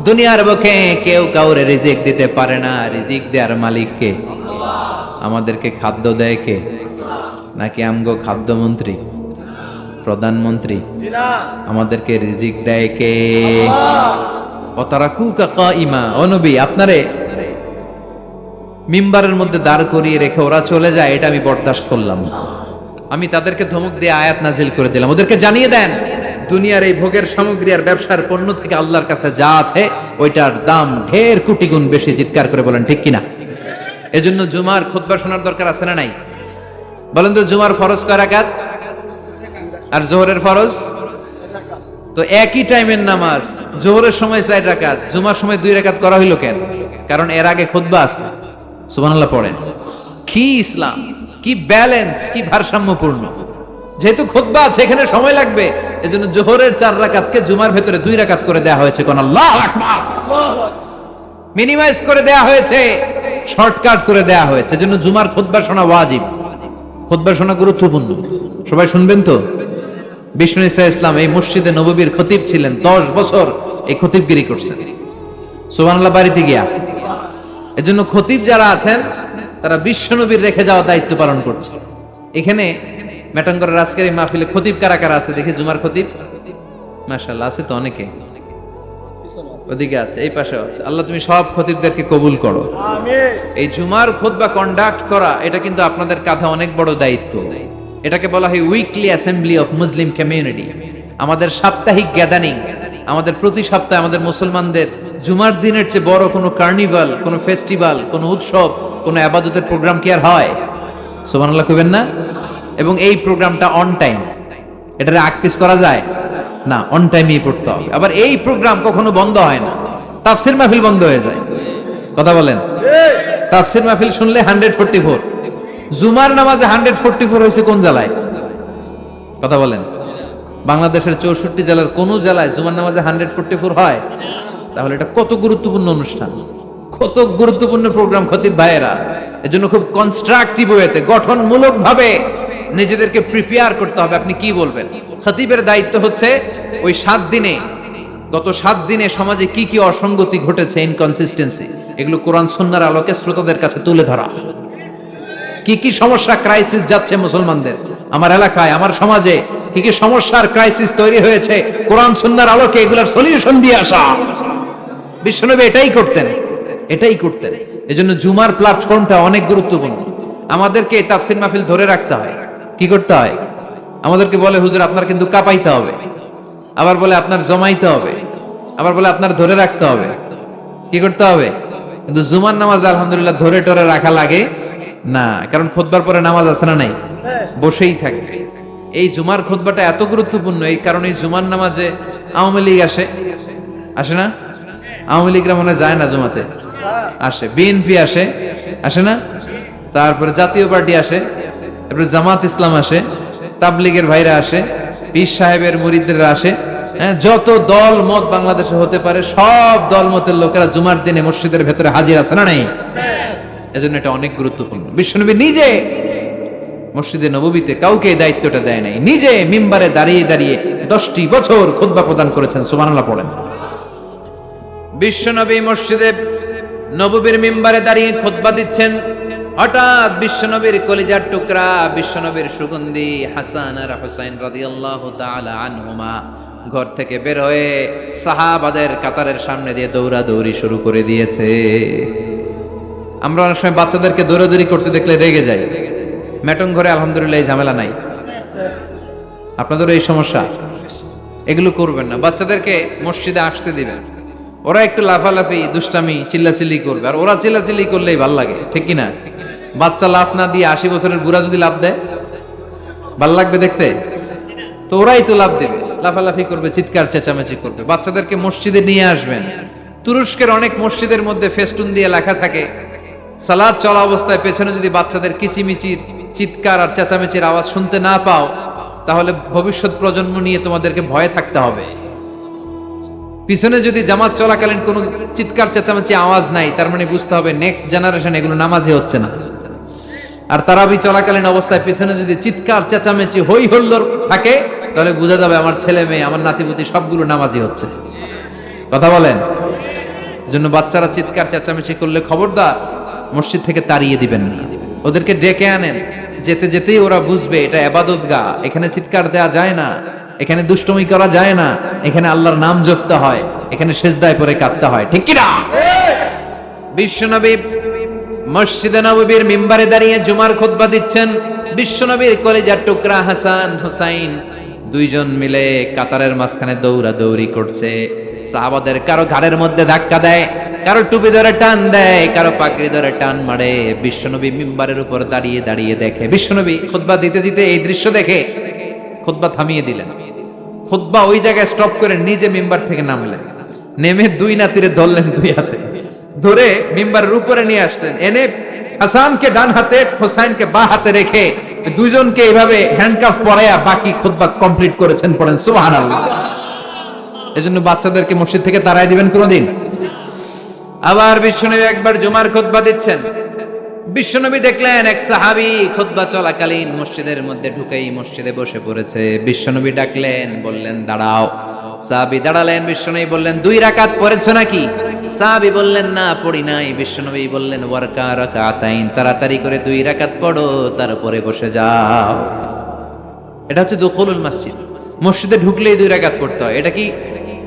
দুনিয়ার বুকে কেউ কাউরে রিজিক দিতে পারে না, রিজিক দেওয়ার মালিক কে? আমাদেরকে খাদ্য দেয় কে? নাকি আমগো খাদ্যমন্ত্রী, প্রধানমন্ত্রী? আমাদেরকে রিজিক দেয় কে? ওতারাকুকা কাইমা, ও নবী আপনারে মিম্বারের মধ্যে দাঁড় করিয়ে রেখে ওরা চলে যায়, এটা আমি বরদাস্ত করলাম না। আমি তাদেরকে ধমক দিয়ে আয়াত নাজিল করে দিলাম, ওদেরকে জানিয়ে দেন দুনিয়ার এই ভোগের সামগ্রী আর ব্যবসার পণ্য থেকে আল্লাহর কাছে যা আছে ওইটার দাম ঢের কোটি গুণ বেশি। চিৎকার করে বলেন ঠিক কিনা? এজন্য জুমার খুতবা শোনার দরকার আছে না নাই? বলেন তো জুমার ফরজ কয় রাকাত আর জোহরের ফরজ? তো একই টাইমের নামাজ, জোহরের সময় 4 রাকাত, জুমার সময় 2 রাকাত করা হইল কেন? কারণ এর আগে খুতবা আছে। সুবহানাল্লাহ পড়েন। কি ইসলাম, কি ব্যালেন্সড, কি ভারসাম্যপূর্ণ। যেহেতু খুতবা আছে এখানে সময় লাগবে, এজন্য জোহরের 4 রাকাতকে জুমার ভেতরে 2 রাকাত করে দেয়া হয়েছে। কোন আল্লাহু আকবার, মিনিমাইজ করে দেয়া হয়েছে, শর্টকাট করে দেয়া হয়েছে। এজন্য জুমার খুতবা শোনা ওয়াজিব, খুতবা শোনা গুরুত্বপূর্ণ। সবাই শুনবেন তো? বিষ্ণু ঈসা ইসলাম এই মসজিদে নববীর খতিব ছিলেন, 10 বছর এই খতিবগিরি করছেন। সুবহানাল্লাহ বাড়িতে গিয়া। এজন্য খতিব যারা আছেন তারা বিশ্বনবীর রেখে যাওয়া দায়িত্ব পালন করছে। এখানে মেটাঙ্গরের আজকের এই মাহফিলে খতিব কারা কারা আছে দেখি? জুমার খতিব মাশাআল্লাহ আছে তো অনেকে, ওদিকে আছে, এই পাশে আছে। আল্লাহ তুমি সব খতিবদেরকে কবুল করো, আমিন। এই জুমার খুতবা কন্ডাক্ট করা এটা কিন্তু আপনাদের কাঁধে অনেক বড় দায়িত্ব। এটাকে বলা হয় weekly assembly of Muslim community, আমাদের সাপ্তাহিক গ্যাদারিং। আমাদের প্রতি সপ্তাহে আমাদের মুসলমানদের জুমার দিনের চেয়ে বড় কোনো কার্নিভাল, কোনো ফেস্টিভ্যাল, কোনো উৎসব, কোনো ইবাদতের প্রোগ্রাম কি আর হয়? সুবহানাল্লাহ কইবেন না? এবং এই প্রোগ্রামটা অন টাইম, এটারে আকপিস করা যায় না, অন টাইমই পড়তে হবে। আবার এই প্রোগ্রাম কখনো বন্ধ হয় না। তাফসির মাহফিল বন্ধ হয়ে যায়, কথা বলেন? তাফসির মাহফিল শুনলে 144, জুমার নামাজে 144 হয়েছে কোন জেলায়? কথা বলেন? বাংলাদেশের 64 জেলার কোন জেলায় জুমার নামাজে 144 হয়? তাহলে এটা কত গুরুত্বপূর্ণ অনুষ্ঠান, কত গুরুত্বপূর্ণ প্রোগ্রাম খতিব ভাইয়েরা। এজন্য খুব কনস্ট্রাকটিভ ওয়েতে, গঠনমূলক ভাবে নিজেদেরকে প্রিপেয়ার করতে হবে। আপনি কি বলবেন? খতিবের দায়িত্ব হচ্ছে ওই 7 দিনে, গত 7 দিনে সমাজে কি কি অসঙ্গতি ঘটেছে, ইনকনসিস্টেন্সি, এগুলো কোরআন সুন্নাহর আলোকে শ্রোতাদের কাছে তুলে ধরা। কি কি সমস্যা, ক্রাইসিস যাচ্ছে মুসলমানদের, আমার এলাকায়, আমার সমাজে কি কি সমস্যার ক্রাইসিস তৈরি হয়েছে, কোরআন সুন্নাহর আলোকে এগুলোর সলিউশন দিয়ে আসা। বিশ্বনবী এটাই করতেন, এটাই করতেন। এজন্য জুমার প্ল্যাটফর্মটা অনেক গুরুত্বপূর্ণ। আমাদেরকে তাফসির মাহফিল ধরে রাখতে হয়। কি করতে হয়? আমাদেরকে বলে হুজুর আপনার কিন্তু কাঁপাইতে হবে, আবার বলে আপনার জমাইতে হবে, আবার বলে আপনার ধরে রাখতে হবে। কি করতে হবে? কিন্তু জুমার নামাজ আলহামদুলিল্লাহ ধরে টরে রাখা লাগে না, কারণ খুতবার পরে নামাজ আছে না নাই? বসেই থাকবে। এই জুমার খুতবাটা এত গুরুত্বপূর্ণ এই কারণে জুমার নামাজে আওয়ামী লীগ আসে, আসে না? আওয়ামী লীগরা মনে যায় না জুমাতে, আসে। বিএনপি আসে, আসে না? তারপরে জাতীয় পার্টি আসে, তারপরে জামাত ইসলাম আসে, তাবলীগের ভাইরা আসে, পীর সাহেবের মুরিদরা আসে। হ্যাঁ, যত দল মত বাংলাদেশে হতে পারে সব দল মতের লোকেরা জুমার দিনে মসজিদের ভেতরে হাজির আছে না নাই? এজন্য এটা অনেক গুরুত্বপূর্ণ। বিশ্বনবী নিজে মসজিদে নববীতে কাউকে এই দায়িত্বটা দেয় নাই, নিজে মিম্বারে দাঁড়িয়ে দাঁড়িয়ে 10টি বছর খুতবা প্রদান করেছেন। সুবহানাল্লাহ পড়েন। বিশ্বনবী মসজিদে নববীর মিম্বারে দাঁড়িয়ে খুতবা দিচ্ছেন, হঠাৎ বিশ্বনবীর কলিজার টুকরা, বিশ্বনবীর সুগন্ধি হাসান আর হুসাইন রাদিয়াল্লাহু তাআলা আনহুমা ঘর থেকে বের হয়ে সাহাবাদের কাতারের সামনে দিয়ে দৌড়াদৌড়ি শুরু করে দিয়েছে। আমরা অনেক সময় বাচ্চাদেরকে দৌড়াদৌড়ি করতে দেখলে রেগে যাই। মেটং ঘরে আলহামদুলিল্লাহ এই ঝামেলা নাই। আপনাদেরও এই সমস্যা? এগুলো করবেন না। বাচ্চাদেরকে মসজিদে আসতে দিবেন, ওরা একটু লাফালাফি দুষ্টামি চিল্লাচিল্লি করবে, আর ওরা চিল্লাচিল্লি করলেই ভাল লাগে, ঠিক কিনা? বাচ্চা লাফ না দিয়ে 80 বছরের বুড়া যদি লাফ দেয় ভাল লাগবে দেখতে? তো ওরাই তো লাফ দেবে, লাফালাফি করবে, চিৎকার চেঁচামেচি করবে। বাচ্চাদেরকে মসজিদে নিয়ে আসবেন। তুরস্কের অনেক মসজিদের মধ্যে ফেস্টুন দিয়ে লেখা থাকে, সালাত চলা অবস্থায় পেছনে যদি বাচ্চাদের কিচিমিচির চিৎকার আর চেঁচামেচির আওয়াজ শুনতে না পাও, তাহলে ভবিষ্যৎ প্রজন্ম নিয়ে তোমাদেরকে ভয়ে থাকতে হবে। পিছনে যদি জামাত চলাকালীন কোনো চিৎকার চেঁচামেচি আওয়াজ নাই, তার মানে বুঝতে হবে নেক্সট জেনারেশন এগুলো নামাজি হচ্ছে না। আর তারাবি চলাকালীন অবস্থায় পিছনে যদি চিৎকার চেঁচামেচি হই হল্লোড় থাকে, তাহলে বোঝা যাবে আমার ছেলে মেয়ে, আমার নাতিপুতি সবগুলো নামাজি হচ্ছে। কথা বলেন? এজন্য বাচ্চারা চিৎকার চেঁচামেচি করলে খবরদার মসজিদ থেকে তাড়িয়ে দিবেন না, ওদেরকে ডেকে আনেন। যেতে যেতেই ওরা বুঝবে এটা ইবাদতগাহ, এখানে চিৎকার দেওয়া যায় না, এখানে দুষ্টুমি করা যায় না, এখানে আল্লাহর নাম জপতে হয়, এখানে সেজদায় পড়ে কাঁদতে হয়, ঠিক কি না? বিশ্বনবী মসজিদে নববীর মিম্বারে দাঁড়িয়ে জুমার খুতবা দিচ্ছেন। বিশ্বনবীর কলিজার টুকরা হাসান হুসাইন দুইজন মিলে কাতারের মাঝখানে দৌড়াদৌড়ি করছে। সাহাবাদের কারো ঘাড়ের মধ্যে ধাক্কা দেয়, কারো টুপি ধরে টান দেয়, কারো পাগড়ি ধরে টান মারে। বিশ্বনবী মিম্বারের উপর দাঁড়িয়ে দাঁড়িয়ে দেখে। বিশ্বনবী খুতবা দিতে দিতে এই দৃশ্য দেখে খুতবা থামিয়ে দিলেন। খুতবা ওই জায়গায় স্টপ করে নিজে মিম্বার থেকে নামলেন, নেমে দুই নাতিরে ধরলেন, দুই হাতে ধরে মিম্বারের উপরে নিয়ে আসলেন, এনে হাসানকে ডান হাতে হোসাইনকে বাঁ হাতে রেখে দুইজনকে এইভাবে হ্যান্ডকাফ পরাইয়া বাকি খুতবা কমপ্লিট করেছেন। পড়েন সুবহানাল্লাহ। এজন্য বাচ্চাদেরকে মসজিদ থেকে তাড়াই দিবেন কোনদিন? আবার বিশ্বনবী একবার জুমার খুতবা দিচ্ছেন। বিশ্বনবী দেখলেন এক সাহাবী খুতবা চলাকালীন মসজিদের মধ্যে ঢুকেই মসজিদে বসে পড়েছে। বিশ্বনবী ডাকলেন, বললেন দাঁড়াও। সাহাবী দাঁড়ালেন। বিশ্বনবী বললেন 2 রাকাত পড়েছো নাকি? সাহাবী বললেন না, পড়ি নাই। বিশ্বনবী বললেন ওয়ারকা রাকাতাইন, তাড়াতাড়ি করে 2 রাকাত পড়ো, তারপরে বসে যাও। এটা হচ্ছে দুখুলুল মসজিদ। মসজিদে ঢুকলেই 2 রাকাত পড়তে হয়। এটা কি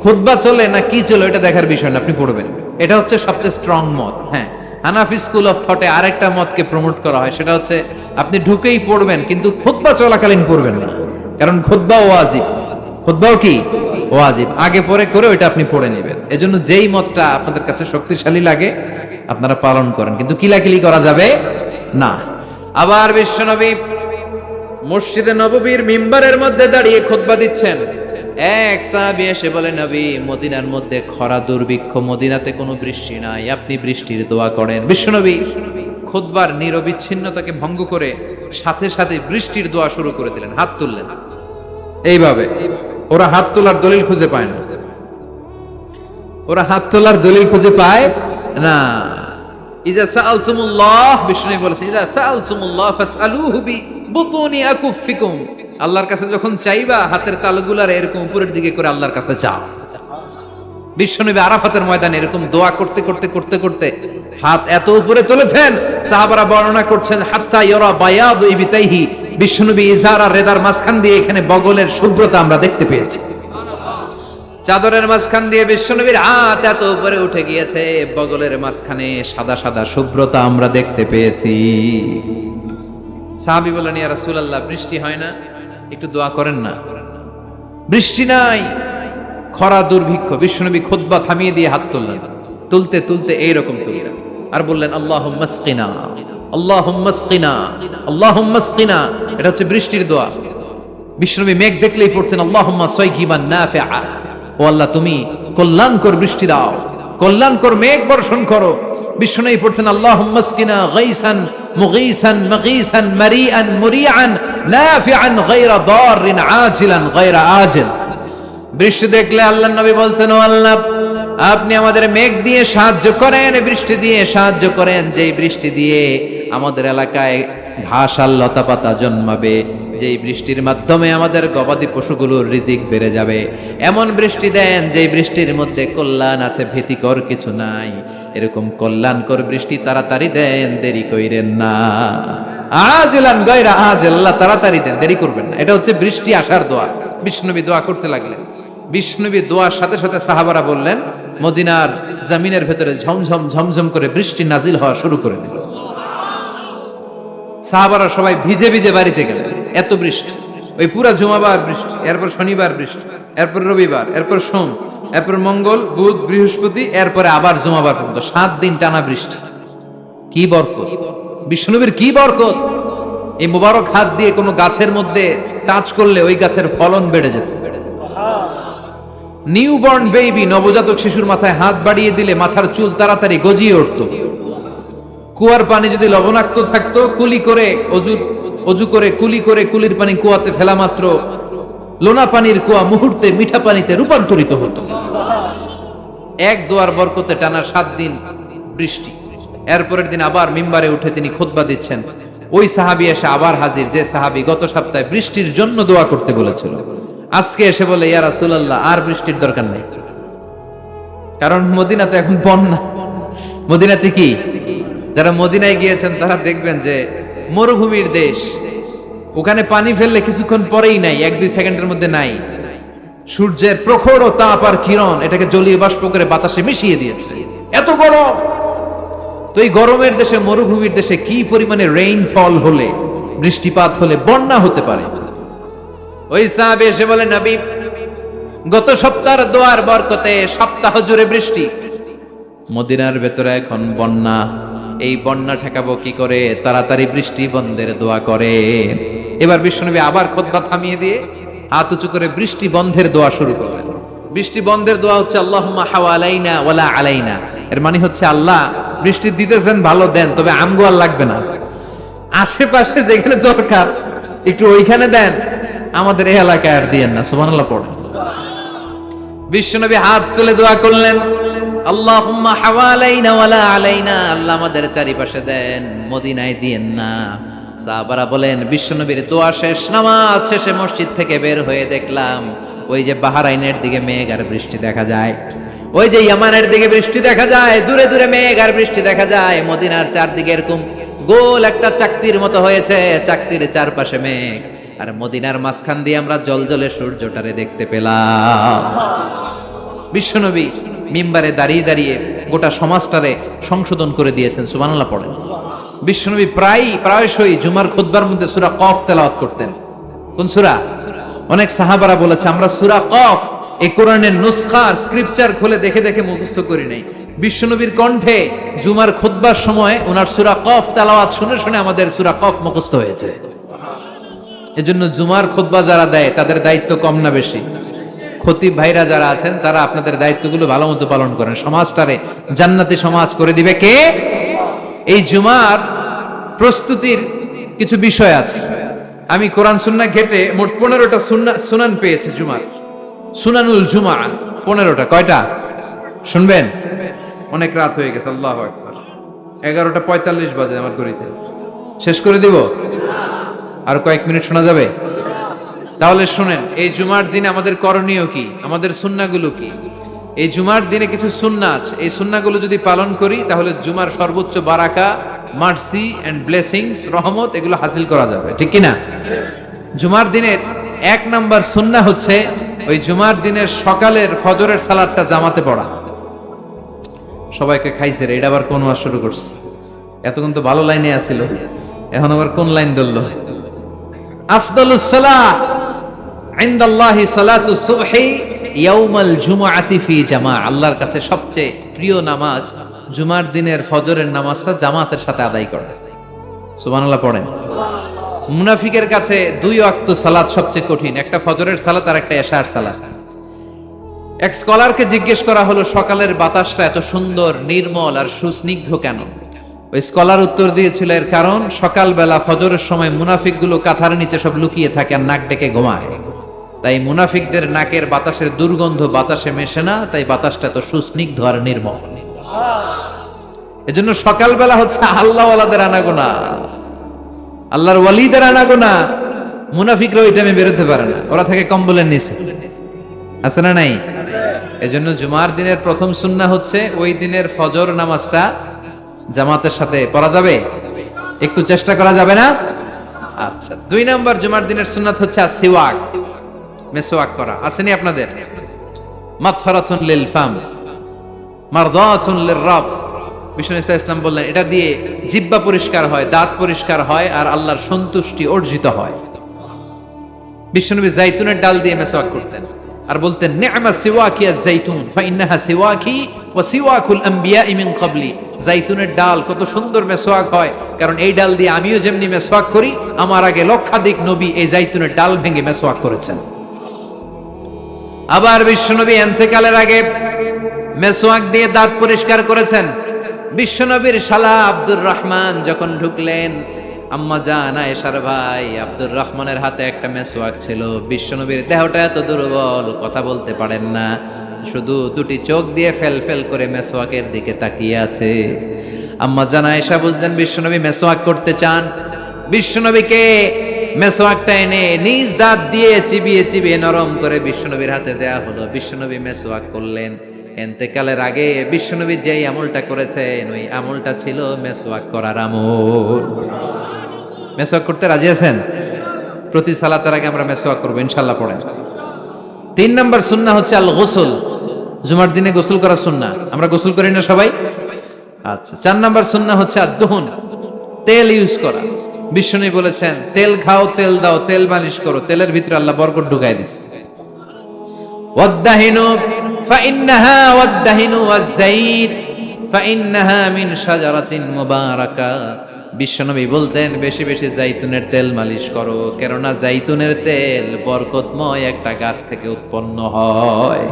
খুতবা চলে না কি চলে এটা দেখার বিষয় না, আপনি পড়বেন। এটা হচ্ছে সবচেয়ে স্ট্রং মত। হ্যাঁ, হানাফি স্কুল অফ থটে আরেকটা মতকে প্রমোট করা হয়, সেটা হচ্ছে আপনি ঢুকেই পড়বেন, কিন্তু খুতবা চলাকালীন পড়বেন না, কারণ খুতবাও ওয়াজিব। খুতবাও কি ওয়াজিব, আগে পরে করে ওইটা আপনি পড়ে নেবেন। এজন্য যেই মতটা আপনাদের কাছে শক্তিশালী লাগে আপনারা পালন করেন, কিন্তু কিলাকিলি করা যাবে না। আবার বিশ্বনবী মসজিদে নববীর মিম্বারের মধ্যে দাঁড়িয়ে খুতবা দিচ্ছেন। এক সাহাবী এসে বলে, নবী মদিনার মধ্যে খরা দুর্ভিক্ষ, মদিনাতে কোনো বৃষ্টি নাই, আপনি বৃষ্টির দোয়া করেন। বিশ্বনবী খুতবার নিরবিচ্ছিন্নতাকে ভঙ্গ করে সাথে সাথে বৃষ্টির দোয়া শুরু করে দিলেন, হাত তুললেন এইভাবে। ওরা হাত তোলার দলিল খুঁজে পায় না, ওরা হাত তোলার দলিল খুঁজে পায় না। ইজা সাআলতুমুল্লাহ, বিষ্ণু বলেছেন ইজা সাআলতুমুল্লাহ ফাসআলুহু বিবুতুনি আকুফিকুম, আল্লাহর কাছে যখন চাইবা হাতের তালুগুলার এরকম উপরের দিকে করে আল্লাহর কাছে চাও। বিশ্বনবী আরাফাতের ময়দানে এরকম দোয়া করতে করতে করতে করতে হাত এত উপরে তুলেছেন, সাহাবারা বর্ণনা করছেন হাত্তা ইয়ারা বায়াদু ইবিতাইহি, বিশ্বনবী ইজার আর রেদার মাঝখান দিয়ে এখানে বগলের শুভ্রতা আমরা দেখতে পেয়েছি। চাদরের মাঝখান দিয়ে বিশ্বনবীর হাত এত উপরে উঠে গিয়েছে, বগলের মাঝখানে সাদা সাদা শুভ্রতা আমরা দেখতে পেয়েছি। সাহাবী বললেন ইয়া রাসূলুল্লাহ, বৃষ্টি হয় না, একটু দোয়া করেন না। বৃষ্টি নাই, খরা দুর্ভিক্ষ। বিশ্বনবী খুতবা থামিয়ে দিয়ে হাত তুললেন, তুলতে তুলতে এইরকম তুললেন আর বললেন আল্লাহুম্মা আসকিনা, আল্লাহুম্মা আসকিনা, আল্লাহুম্মা আসকিনা। এটা হচ্ছে বৃষ্টির দোয়া। বিশ্বনবী মেঘ দেখলেই পড়তেন আল্লাহুম্মা সাইয়িবান নাফিআ, ও আল্লাহ তুমি কল্যাণকর বৃষ্টি দাও, কল্যাণকর মেঘ বর্ষণ করো। বিশ্বনবী পড়তেন আল্লাহুম্মা আসকিনা গাইসান মুগীসান মাগীসান মারিআন মুরিআন নাফিআন গায়রা দাররিন আজিলান গায়রা আজিল। বৃষ্টি দেখলে আল্লাহর নবী বলতেন ও আল্লাহ আপনি আমাদের মেঘ দিয়ে সাহায্য করেন, বৃষ্টি দিয়ে সাহায্য করেন, যেই বৃষ্টি দিয়ে আমাদের এলাকায় ঘাস আর লতা পাতা জন্মাবে, যেই বৃষ্টির মাধ্যমে আমাদের গবাদি পশুগুলোর রিজিক বেড়ে যাবে, এমন বৃষ্টি দেন যেই বৃষ্টির মধ্যে কল্যাণ আছে, ভীতিকর কিছু নাই। এরকম কল্যাণকর বৃষ্টি তাড়াতাড়ি দেন, দেরি কইরেন না। আজিলান গায়রা আজিল, আল্লাহ তাড়াতাড়ি দেন, দেরি করবেন না। এটা হচ্ছে বৃষ্টি আসার দোয়া। বিষ্ণুনবী দোয়া করতে লাগলেন। বিষ্ণুনবী দোয়ার সাথে সাথে সাহাবারা বললেন মদিনার জমিনের ভেতরে ঝমঝম ঝমঝম করে বৃষ্টি নাজিল হওয়া শুরু করে দিল। সাহাবারা সবাই ভিজে ভিজে বাড়িতে গেলেন, এত বৃষ্টি। ওই পুরা জুমাবার বৃষ্টি, এরপর শনিবার বৃষ্টি, এরপর রবিবার, এরপর সোম, এরপর মঙ্গল, বুধ, বৃহস্পতি, এরপরে আবার জুমাবার পর্যন্ত 7 দিন টানা বৃষ্টি। কি বরকত! বিশ্বনবীর কি বরকত! এই মুবারক হাত দিয়ে কোনো গাছের মধ্যে টাচ করলে ওই গাছের ফলন বেড়ে যেত। নিউবর্ন বেবি, নবজাতক শিশুর মাথায় হাত বাড়িয়ে দিলে মাথার চুল তাড়াতাড়ি গজিয়ে উঠত। কুয়ার পানি যদি লবণাক্ত থাকতো, অজু করে কুলির পানি কুয়াতে ফেলা মাত্র লোনা পানির কুয়া মুহূর্তে মিঠা পানিতে রূপান্তরিত হতো। এক দোয়ার বরকতে টানা 7 দিন বৃষ্টি। এরপরের দিন আবার মিম্বারে উঠে তিনি খুতবা দিচ্ছেন। ওই সাহাবী এসে আবার হাজির, যে সাহাবী গত সপ্তাহে বৃষ্টির জন্য দোয়া করতে বলেছিল। আজকে এসে বলে, ইয়া রাসূলুল্লাহ, আর বৃষ্টির দরকার নেই, কারণ মদিনাতে এখন বন্যা। মদিনাতে কি, যারা মদিনায় গিয়েছেন তারা দেখবেন যে মরুভূমির দেশ, ওখানে পানি ফেললে কিছুক্ষণ পরেই নাই, 1-2 সেকেন্ডের মধ্যে নাই। সূর্যের প্রখর তাপ আর কিরণ এটাকে জলীয় বাষ্প করে বাতাসে মিশিয়ে দিয়েছে, এত গরম। তো এই গরমের দেশে, মরুভূমির দেশে কি পরিমাণে রেইনফল হলে, বৃষ্টিপাত হলে বন্যা হতে পারে। ওই সাহাবী এসে বলে, নবী, গত সপ্তাহের দোয়ার বরকতে সপ্তাহ জুড়ে বৃষ্টি, মদিনার ভেতরে এখন বন্যা। এই বন্যা ঠেকাবো কি করে? তাড়াতাড়ি বৃষ্টি বন্ধের দোয়া করে। এবার বিশ্বনবী আবার খুতবা থামিয়ে দিয়ে হাত উঁচু করে বৃষ্টি বন্ধের দোয়া শুরু করলেন। বৃষ্টি বন্ধের দোয়া হচ্ছে আল্লাহুম্মা হাওয়ালাইনা ওয়ালা আলাইনা। এর মানে হচ্ছে, আল্লাহ বৃষ্টি দিতেছেন ভালো দেন, তবে আমগো আর লাগবে না। আশেপাশে যেখানে দরকার একটু ওইখানে দেন, আমাদের এই এলাকায় আর দিয়েন না। সুবহানাল্লাহ পড়েন। বিশ্বনবী হাত তুলে দোয়া করলেন, আল্লাহুম্মা হাওয়ালাইনা ওয়ালা আলাইনা, আল্লাহ আমাদের চারিপাশে দেন, মদিনায় দিয়েন না। সাহাবারা বলেন, বিশ্বনবীর দোয়া শেষ, নামাজ শেষে মসজিদ থেকে বের হয়ে দেখলাম ওই যে বাহরাইনের দিকে মেঘ আর বৃষ্টি দেখা যায়, ওই যে ইয়ামানের দিকে বৃষ্টি দেখা যায়, দূরে দূরে মেঘ আর বৃষ্টি দেখা যায়। মদিনার চারদিকে এরকম গোল একটা চাকতির মতো হয়েছে, চাকতির চারপাশে মেঘ, আর মদিনার মাঝখান দিয়ে আমরা জলজলে সূর্যটারে দেখতে পেলাম। বিশ্বনবী মিম্বারে দাঁড়িয়ে দাঁড়িয়ে গোটা সমাজটারে সংশোধন করে দিয়েছেন। সুবহানাল্লাহ পড়েন। বিশ্বনবী প্রায়শই জুমার খুতবার মধ্যে সূরা কফ তেলাওয়াত করতেন। কোন সূরা? অনেক সাহাবারা বলেছে, আমরা সূরা কফ এই কোরআনের নুসখা স্ক্রিপচার খুলে দেখে দেখে মুখস্থ করি নাই। বিশ্বনবীর কণ্ঠে জুমার খুতবার সময় ওনার সূরা কফ তেলাওয়াত শুনে শুনে আমাদের সূরা কফ মুখস্থ হয়েছে। এজন্য জুমার খুতবা যারা দেয় তাদের দায়িত্ব কম না বেশি? খতিব ভাইরা যারা আছেন তারা আপনাদের দায়িত্বগুলো ভালো মতো পালন করেন। সমাজটারে জান্নাতি সমাজ করে দিবে কে? এই জুমার প্রস্তুতির কিছু বিষয় আছে। আমি কোরআন সুন্নাহ ঘেটে মোট 15টা সুনান পেয়েছি জুমার। সুনানুল জুমা 15টা। কয়টা শুনবেন? অনেক রাত হয়ে গেছে। আল্লাহু আকবার। 11:45 বাজে আমার ঘড়িতে। শেষ করে দিব? আর কয়েক মিনিট শোনা যাবে? তাহলে শুনেন, এই জুমার দিনে আমাদের করণীয় কি, আমাদের সুন্নাহগুলো কি? এই জুমার দিনে কিছু সুন্নাহ আছে, এই সুন্নাহগুলো যদি পালন করি তাহলে জুমার সর্বোচ্চ বারাকা, মার্সি এন্ড ব্লেসিংস, রহমত, এগুলো হাসিল করা যাবে। ঠিক কি না? জুমার দিনের 1 নাম্বার সুন্নাহ হচ্ছে ওই জুমার দিনের সকালের ফজরের সালাতটা জামাতে পড়া। সবাইকে খাইছে রে, এটা আবার কোন ওয়াজ শুরু করছে? এতক্ষণ তো ভালো লাইনে আছিল, এখন আবার কোন লাইন ধরলো? আফদালুস সালাহ ইনদাল্লাহি সালাতুস সুবহি ইয়াউমাল জুমআতি ফি জামা। আল্লাহর কাছে সবচেয়ে প্রিয় নামাজ জুমার দিনের ফজরের নামাজটা জামাতের সাথে আদায় করা। সুবহানাল্লাহ পড়েন। মুনাফিকের কাছে 2 ওয়াক্ত সালাত সবচেয়ে কঠিন, একটা ফজরের সালাত আর একটা এশার সালাত। এক স্কলারকে জিজ্ঞেস করা হলো, সকালের বাতাসটা এত সুন্দর, নির্মল আর সুস্নিগ্ধ কেন? ওই স্কলার উত্তর দিয়েছিল, এর কারণ সকালবেলা ফজরের সময় মুনাফিকগুলো কাঁথার নিচে সব লুকিয়ে থাকে আর নাক ডেকে ঘুমায়। তাই মুনাফিকদের নাকের বাতাসের দুর্গন্ধ বাতাসে মেশে না, তাই বাতাসটা এত সুস্নিগ্ধ আর নির্মল। এজন্য সকালবেলা হচ্ছে আল্লাহওয়ালাদের আনাগোনা, আল্লাহর ওয়ালিদের আনাগোনা। মুনাফিকরা ওই টাইমে বেরোতে পারে না, ওরা থাকে কম্বলের নিচে। আছে না নাই? এজন্য জুমার দিনের প্রথম সুন্নাহ হচ্ছে ওই দিনের ফজর নামাজটা জামাতের সাথে পড়া যাবে? একটু চেষ্টা করা যাবে না? আচ্ছা। 2 নাম্বার জুমার দিনের সুন্নাত হচ্ছে সিওয়াক, মেসওয়াক করা। আসেনি আপনাদের? মাতহারাতুন লিল ফাম মারদাতুন লিররাব। বিষ্ণু ইসলাম বললেন, এটা দিয়ে জিহ্বা পরিষ্কার হয়, দাঁত পরিষ্কার হয়, আর আল্লাহর সন্তুষ্টি অর্জিত হয়। বিশ্বনবী জাইতুনের ডাল দিয়ে মেসওয়াক করতেন। আর বলতেন নি'মা সিওয়াকি আয-যাইতুন ফাইন্নাহা সিওয়াকি ওয়া সিওয়াকুল আমবিয়া'i মিন ক্বাবলি। জাইতুনের ডাল কত সুন্দর মেসওয়াক হয়, কারণ এই ডাল দিয়ে আমিও যেমনি মেসওয়াক করি, আমার আগে লক্ষাধিক নবী এই জাইতুনের ডাল ভেঙে মেসওয়াক করেছেন। আবার বিশ্বনবী ইন্তেকালের আগে মেসওয়াক দিয়ে দাঁত পরিষ্কার করেছেন। বিশ্বনবীর শালা আব্দুর রহমান যখন ঢুকলেন, আম্মা জান আয়েশার ভাই আব্দুর রহমানের হাতে একটা মেসওয়াক ছিল। বিশ্বনবীর দেহটা এত দুর্বল, কথা বলতে পারেন না, শুধু দুটি চোখ দিয়ে ফেল ফেল করে মেসওয়াকের দিকে তাকিয়ে আছে। আম্মা জান আয়েশা বুঝলেন বিশ্বনবী মেসওয়াক করতে চান। বিশ্বনবীকে মেসওয়াকটা এনে নিজ দাঁত দিয়ে চিবিয়ে চিবিয়ে নরম করে বিশ্বনবীর হাতে দেয়া হলো। বিশ্বনবী মেসওয়াক করলেন। ইন্তেকালের আগে বিশ্বনবী যেই আমলটা করেছেন, ওই আমলটা ছিল মেসওয়াক করার আমল। মেসওয়াক করতে রাজি আছেন? প্রতি সালাতের আগে আমরা মেসওয়াক করবো ইনশাআল্লাহ, পড়েন। 3 নাম্বার সুন্নাহ হচ্ছে আল গোসল। জুমার দিনে গোসল করা সুন্নাহ। আমরা গোসল করি না সবাই? আচ্ছা। 4 নাম্বার সুন্নাহ হচ্ছে আদ-দুহুন, তেল ইউজ করা। বিশ্বনবী বলেছেন তেল খাও, তেল দাও, তেল মালিশ করো, তেলের ভিতরে আল্লাহ বরকত ঢুকায় দিছে। ওয়াদ-দাহিনু ফাইন্নাহা ওয়াদ-দাহিনু ওয়াজ-যাইত ফাইন্নাহা মিন শাজারাতিন মুবারাকা। বিশ্বনবী বলতেন বেশি বেশি জাইতুনের তেল মালিশ করো, কেননা জাইতুনের তেল বরকতময় একটা গাছ থেকে উৎপন্ন হয়।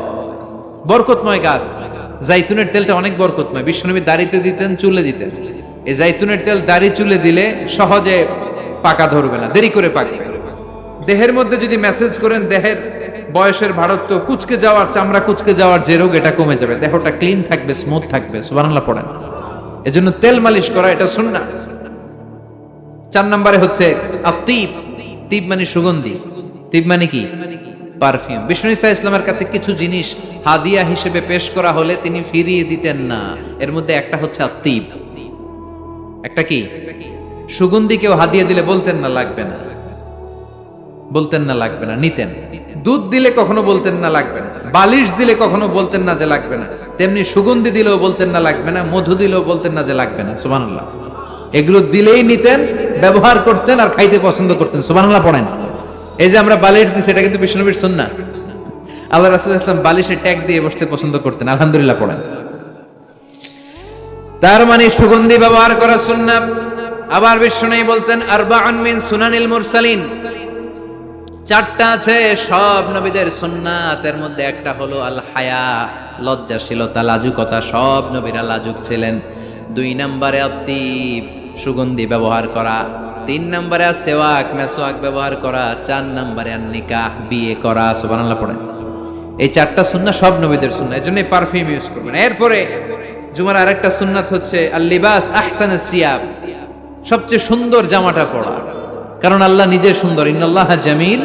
বরকতময় গাছ জাইতুনের তেলটা অনেক বরকতময়। বিশ্বনবী দাড়িতে দিতেন, চুলে দিতেন। এই জাইতুনের তেল দাড়ি চুলে দিলে সহজে পাকা ধরবে না, দেরি করে পাকবে। দেহের মধ্যে যদি মেসেজ করেন দেহের বয়সের ভারত্ব, কুচকে যাওয়ার, চামড়া কুচকে যাওয়ার যে রোগ, এটা কমে যাবে, দেহটা ক্লিন থাকবে, স্মুথ থাকবে। সুবহানাল্লাহ পড়েন। এজন্য তেল মালিশ করা এটা সুন্নাহ। 4 নম্বরে হচ্ছে আত-তিব। তিব মানে সুগন্ধি। তিব মানে কি? পারফিউম। বিষ্ণু ঈসা ইসলামের কাছে কিছু জিনিস হাদিয়া হিসেবে পেশ করা হলে তিনি ফিরিয়ে দিতেন না। এর মধ্যে একটা হচ্ছে আত-তিব। একটা কি? সুগন্ধি। কেউ হাদিয়া দিলে বলতেন না লাগবে না, বলতেন না লাগবে না, নিতেন। দুধ দিলে কখনো বলতেন না লাগবে না, বালিশ দিলে কখনো বলতেন না যে লাগবে না, তেমনি সুগন্ধি দিলেও বলতেন না লাগবে না, মধু দিলেও বলতেন না যে লাগবে না। সুবহানাল্লাহ। এগুলো দিলেই নিতেন, ব্যবহার করতেন আর খাইতে পছন্দ করতেন। সুবহানাল্লাহ পড়েন। এই যে আমরা বালিশ দিচ্ছি, এটা কিন্তু বিশ্বনবীর সুন্নাহ। আল্লাহ রাসূল সাল্লাল্লাহু আলাইহি ওয়াসাল্লাম বালিশে ট্যাগ দিয়ে বসতে পছন্দ করতেন। আলহামদুলিল্লাহ পড়েন। তার মানে সুগন্ধি ব্যবহার করা সুন্নাহ। আবার বিশ্বনবী বলতেন আরবাউন মিন সুনানিল মুরসালিন। 4টা আছে সব নবীদের সুন্নাত। এর মধ্যে একটা হলো আল হায়া, লজ্জাশীলতা, লাজুকতা। সব নবীরা লাজুক ছিলেন। 2 নম্বরে আত-তিব, সুগন্ধি ব্যবহার করা। 3 নম্বরে সিওয়াক, মেসওয়াক ব্যবহার করা। 4 নম্বরে আন-নিকাহ, বিয়ে করা। সুবহানাল্লাহ পড়েন। এই 4টা সুন্নাহ সব নবীদের সুন্নাহ। এজন্য পারফিউম ইউজ করবেন। এরপরে জুমার আরেকটা সুন্নাত হচ্ছে আল-লিবাস আহসানুস সিয়াব, সবচেয়ে সুন্দর জামাটা পরা। কারণ আল্লাহ নিজে সুন্দর। ইন্নাল্লাহা জামিল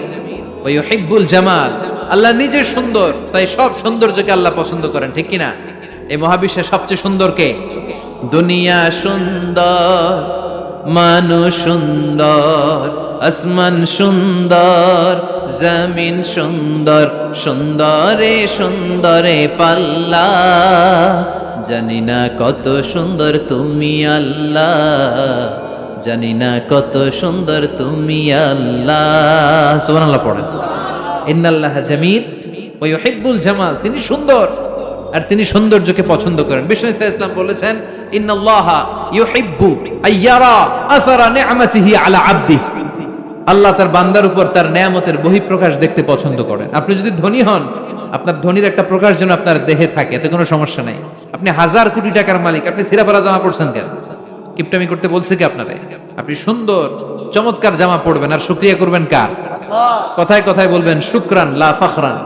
ওয়া ইউহিব্বুল জামাল। আল্লাহ নিজে সুন্দর, তাই সব সৌন্দর্যকে আল্লাহ পছন্দ করেন, ঠিক কি না? এই মহাবিশ্বের সবচেয়ে সুন্দর কে? দুনিয়া সুন্দর, মানুষ সুন্দর, আসমান সুন্দর, জমিন সুন্দর, সুন্দরে সুন্দরে পাল্লা। জানি না কত সুন্দর তুমি আল্লাহ, জানি না কত সুন্দর তুমি আল্লাহ। সুবহানাল্লাহ পড়েন। ইন্নাল্লাহা জামিল ওয়া ইউহিব্বুল জামাল। তিনি সুন্দর আর তিনি সৌন্দর্যকে পছন্দ করেন। বিষ্ণু ঈসা ইসলাম বলেছেন ইন্নাল্লাহা ইউহিব্বু আইয়ারা আসারা নি'মাতিহি আলা আবদি। আল্লাহ তার বান্দার উপর তার নেয়ামতের বহিঃপ্রকাশ দেখতে পছন্দ করেন। আপনি যদি ধনী হন, আপনার ধনীর একটা প্রকাশ যেন আপনার দেহে থাকে, এতে কোনো সমস্যা নাই। আপনি 1000 কোটি টাকার মালিক, আপনি ছিঁড়াফাড়া জামা পড়ছেন কেন? কিপটামি করতে বলছে কি আপনারে? আপনি সুন্দর চমৎকার জামা পড়বেন আর শুকরিয়া করবেন কার? কথায় কথায় বলবেন শুকরান লা ফখরান।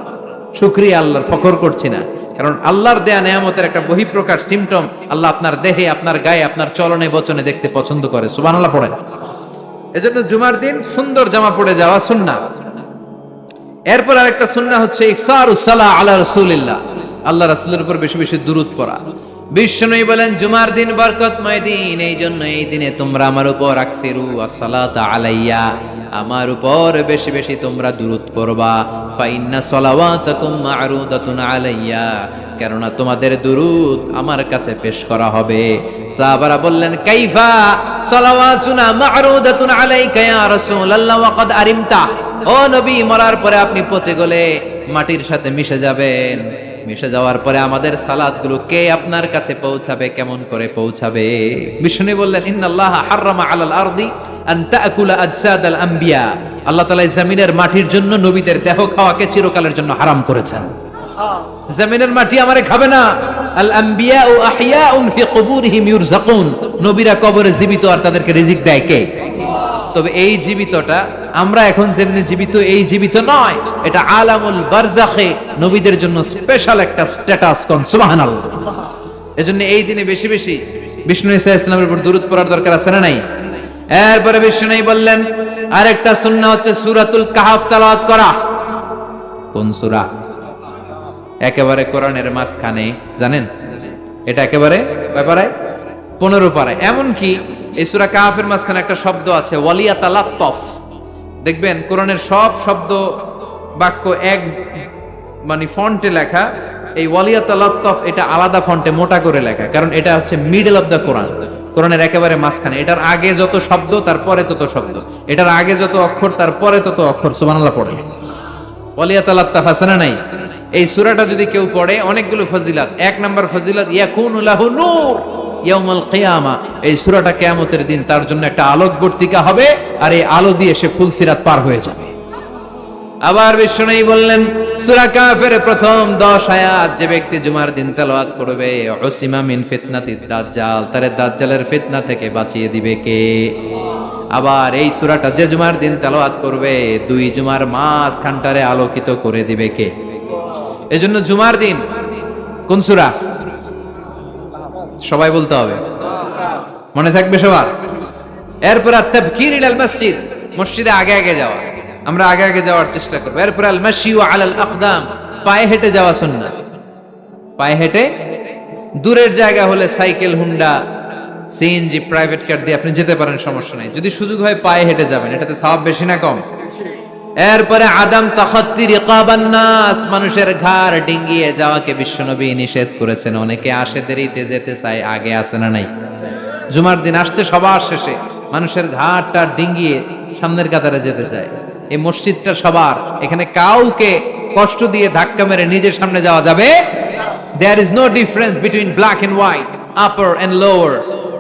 শুকরিয়া আল্লাহর, ফখর করছি না। কারণ আল্লাহর দেয়া নেয়ামতের একটা বহিঃপ্রকাশ, সিম্পটম আল্লাহ আপনার দেহে, আপনার গায়ে, আপনার চলনে বচনে দেখতে পছন্দ করে। সুবহানাল্লাহ পড়েন। এজন্য জুমার দিন সুন্দর জামা পরে যাওয়া সুন্নাহ। এরপর আরেকটা সুন্নাহ হচ্ছে ইকসারুস সালাহ আলা রাসূলিল্লাহ। আল্লাহ রাসূলের উপর বেশি বেশি দুরূদ পড়া। বিশ্বনবী বলেন জুমার দিন বরকতময় দিন, এই জন্য এই দিনে তোমরা আমার উপর আকসিরু আসসালাতা আলাইয়া, আমার উপর বেশি বেশি তোমরা দুরূদ পড়বা। ফাইন্না সালাওয়াতাকুম মা'রুদাতুন আলাইয়া, কেননা তোমাদের দুরূদ আমার কাছে পেশ করা হবে। সাহাবারা বললেন কাইফা সালাওয়াতুনা মা'রুদাতুন আলাইকা ইয়া রাসূলুল্লাহ ওয়া ক্বাদ আরিমতা। ও নবী, মরার পরে আপনি পচে গলে মাটির সাথে মিশে যাবেন। মিশে যাওয়ার পরে আমাদের সালাতগুলো কে আপনার কাছে পৌঁছাবে, কেমন করে পৌঁছাবে? বিষ্ণু বললেন, ইন্নাল্লাহ হাররামা আলাল আরদি আন তাকুলা আজসাদাল আম্বিয়া। আল্লাহ তাআলা জমিনের মাটির জন্য নবীদের দেহ খাওয়াকে চিরকালের জন্য হারাম করেছেন। জমিনের মাটি আমারে খাবে না। আল আম্বিয়া ও আহিয়াউন ফি কুবুরিহিম ইউরযাকুন। নবীরা কবরে জীবিত, আর তাদেরকে রিজিক দেয় কে? তবে এই জীবিতটা আমরা এখন যেমনি জীবিত, এই জীবিত নয়। এটা আলামুল বারজাখে নবীদের জন্য স্পেশাল একটা স্ট্যাটাস। কোন সুবহানাল্লাহ। এজন্য এই দিনে বেশি বেশি বিষ্ণু ঈসা ইসলামের উপর দরুদ পড়ার দরকার আছে না নাই? এরপরে বিষ্ণু বললেন আরেকটা সুন্নাহ হচ্ছে সূরাতুল কাহফ তেলাওয়াত করা। কোন সূরা? একেবারে কোরআনের মাঝখানে, জানেন? এটা একেবারে ব্যাপারে 15 পারায়। এমন কি এই সূরা কাহফের মাঝখানে একটা শব্দ আছে ওয়ালিয়াতালাত্তাফ। দেখবেন কোরআনের সব শব্দ বাক্য এক মানে ফন্টে লেখা, এই ওয়ালিয়াতালাত্তাফ এটা আলাদা ফন্টে মোটা করে লেখা, কারণ এটা হচ্ছে মিডল অফ দ্য কোরআন, কোরআনের একেবারে মাঝখানে। এটার আগে যত শব্দ তারপরে তত শব্দ, এটার আগে যত অক্ষর তারপরে তত অক্ষর। সুবহানাল্লাহ পড়ে ওয়ালিয়াতালাত্তাফ আছে না নাই? এই সূরাটা যদি কেউ পড়ে অনেকগুলো ফজিলত। 1 নাম্বার ফজিলত ইয়াকুনু লাহু নূর ইয়াউমাল কিয়ামা। এই সূরাটা কিয়ামতের দিন তার জন্য একটা আলোকবর্তিকা হবে, আর এই আলো দিয়ে সে ফুলসিরাত পার হয়ে যাবে। আবার বিষ্ণু বললেন সূরা কাহফের প্রথম 10 আয়াত যে ব্যক্তি জুমার দিন তেলাওয়াত করবে, উসিমা মিন ফিতনাতিদ দাজ্জাল, তারে দাজ্জালের ফিতনা থেকে বাঁচিয়ে দিবে কে? আবার এই সূরাটা যে জুমার দিন তেলাওয়াত করবে 2 জুমার মাঝখানটারে আলোকিত করে দিবে কে? এজন্য জুমার দিন কোন সূরা সবাই বলতে হবে, মনে থাকবে সবার। এরপর আত-তাবকির ইলাল মসজিদ, মসজিদে আগে আগে যাওয়া, আমরা আগে আগে যাওয়ার চেষ্টা করব। এরপর আল মাশি আলাল আকদাম, পায়ে হেঁটে যাওয়া সুন্নাত। পায়ে হেঁটে, দূরের জায়গা হলে cycle, Honda, CNG, private car দিয়ে আপনি যেতে পারেন, সমস্যা নাই। যদি সুযোগ হয় পায়ে হেঁটে যাবেন, এটাতে সওয়াব বেশি না কম? এরপরে আদম তাখাত্তি রিকাবান নাস, মানুষের ঘাড় ডিঙ্গিয়ে যাওয়াকে বিশ্বনবী নিষেধ করেছেন। অনেকে আসে দেরিতে যেতে চায়, আগে আসে না নাই? জুমার দিন আসছে সবার শেষে, মানুষের ঘাড়টা ডিঙ্গিয়ে সামনের কাতারে যেতে চায়। এই মসজিদটা সবার, এখানে কাউকে কষ্ট দিয়ে ধাক্কা মেরে নিজের সামনে যাওয়া যাবে। There is no difference between black and white, upper and lower,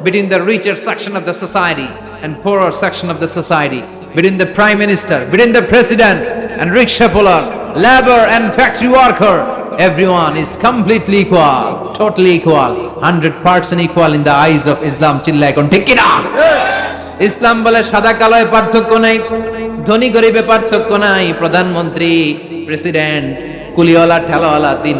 between the richer section of the society and poorer section of the society, between the prime minister, between the president and rickshaw puller, labor and factory worker. Everyone is completely equal, totally equal, 100% equal in the eyes of Islam. চিল্লায় কোন ঠিক কিনা? ইসলাম বলে সাদা কালোয় পার্থক্য নাই, ধনী গরিবে পার্থক্য নাই, প্রধানমন্ত্রী, প্রেসিডেন্ট, কুলিওয়ালা, ঠেলাওয়ালা, দিন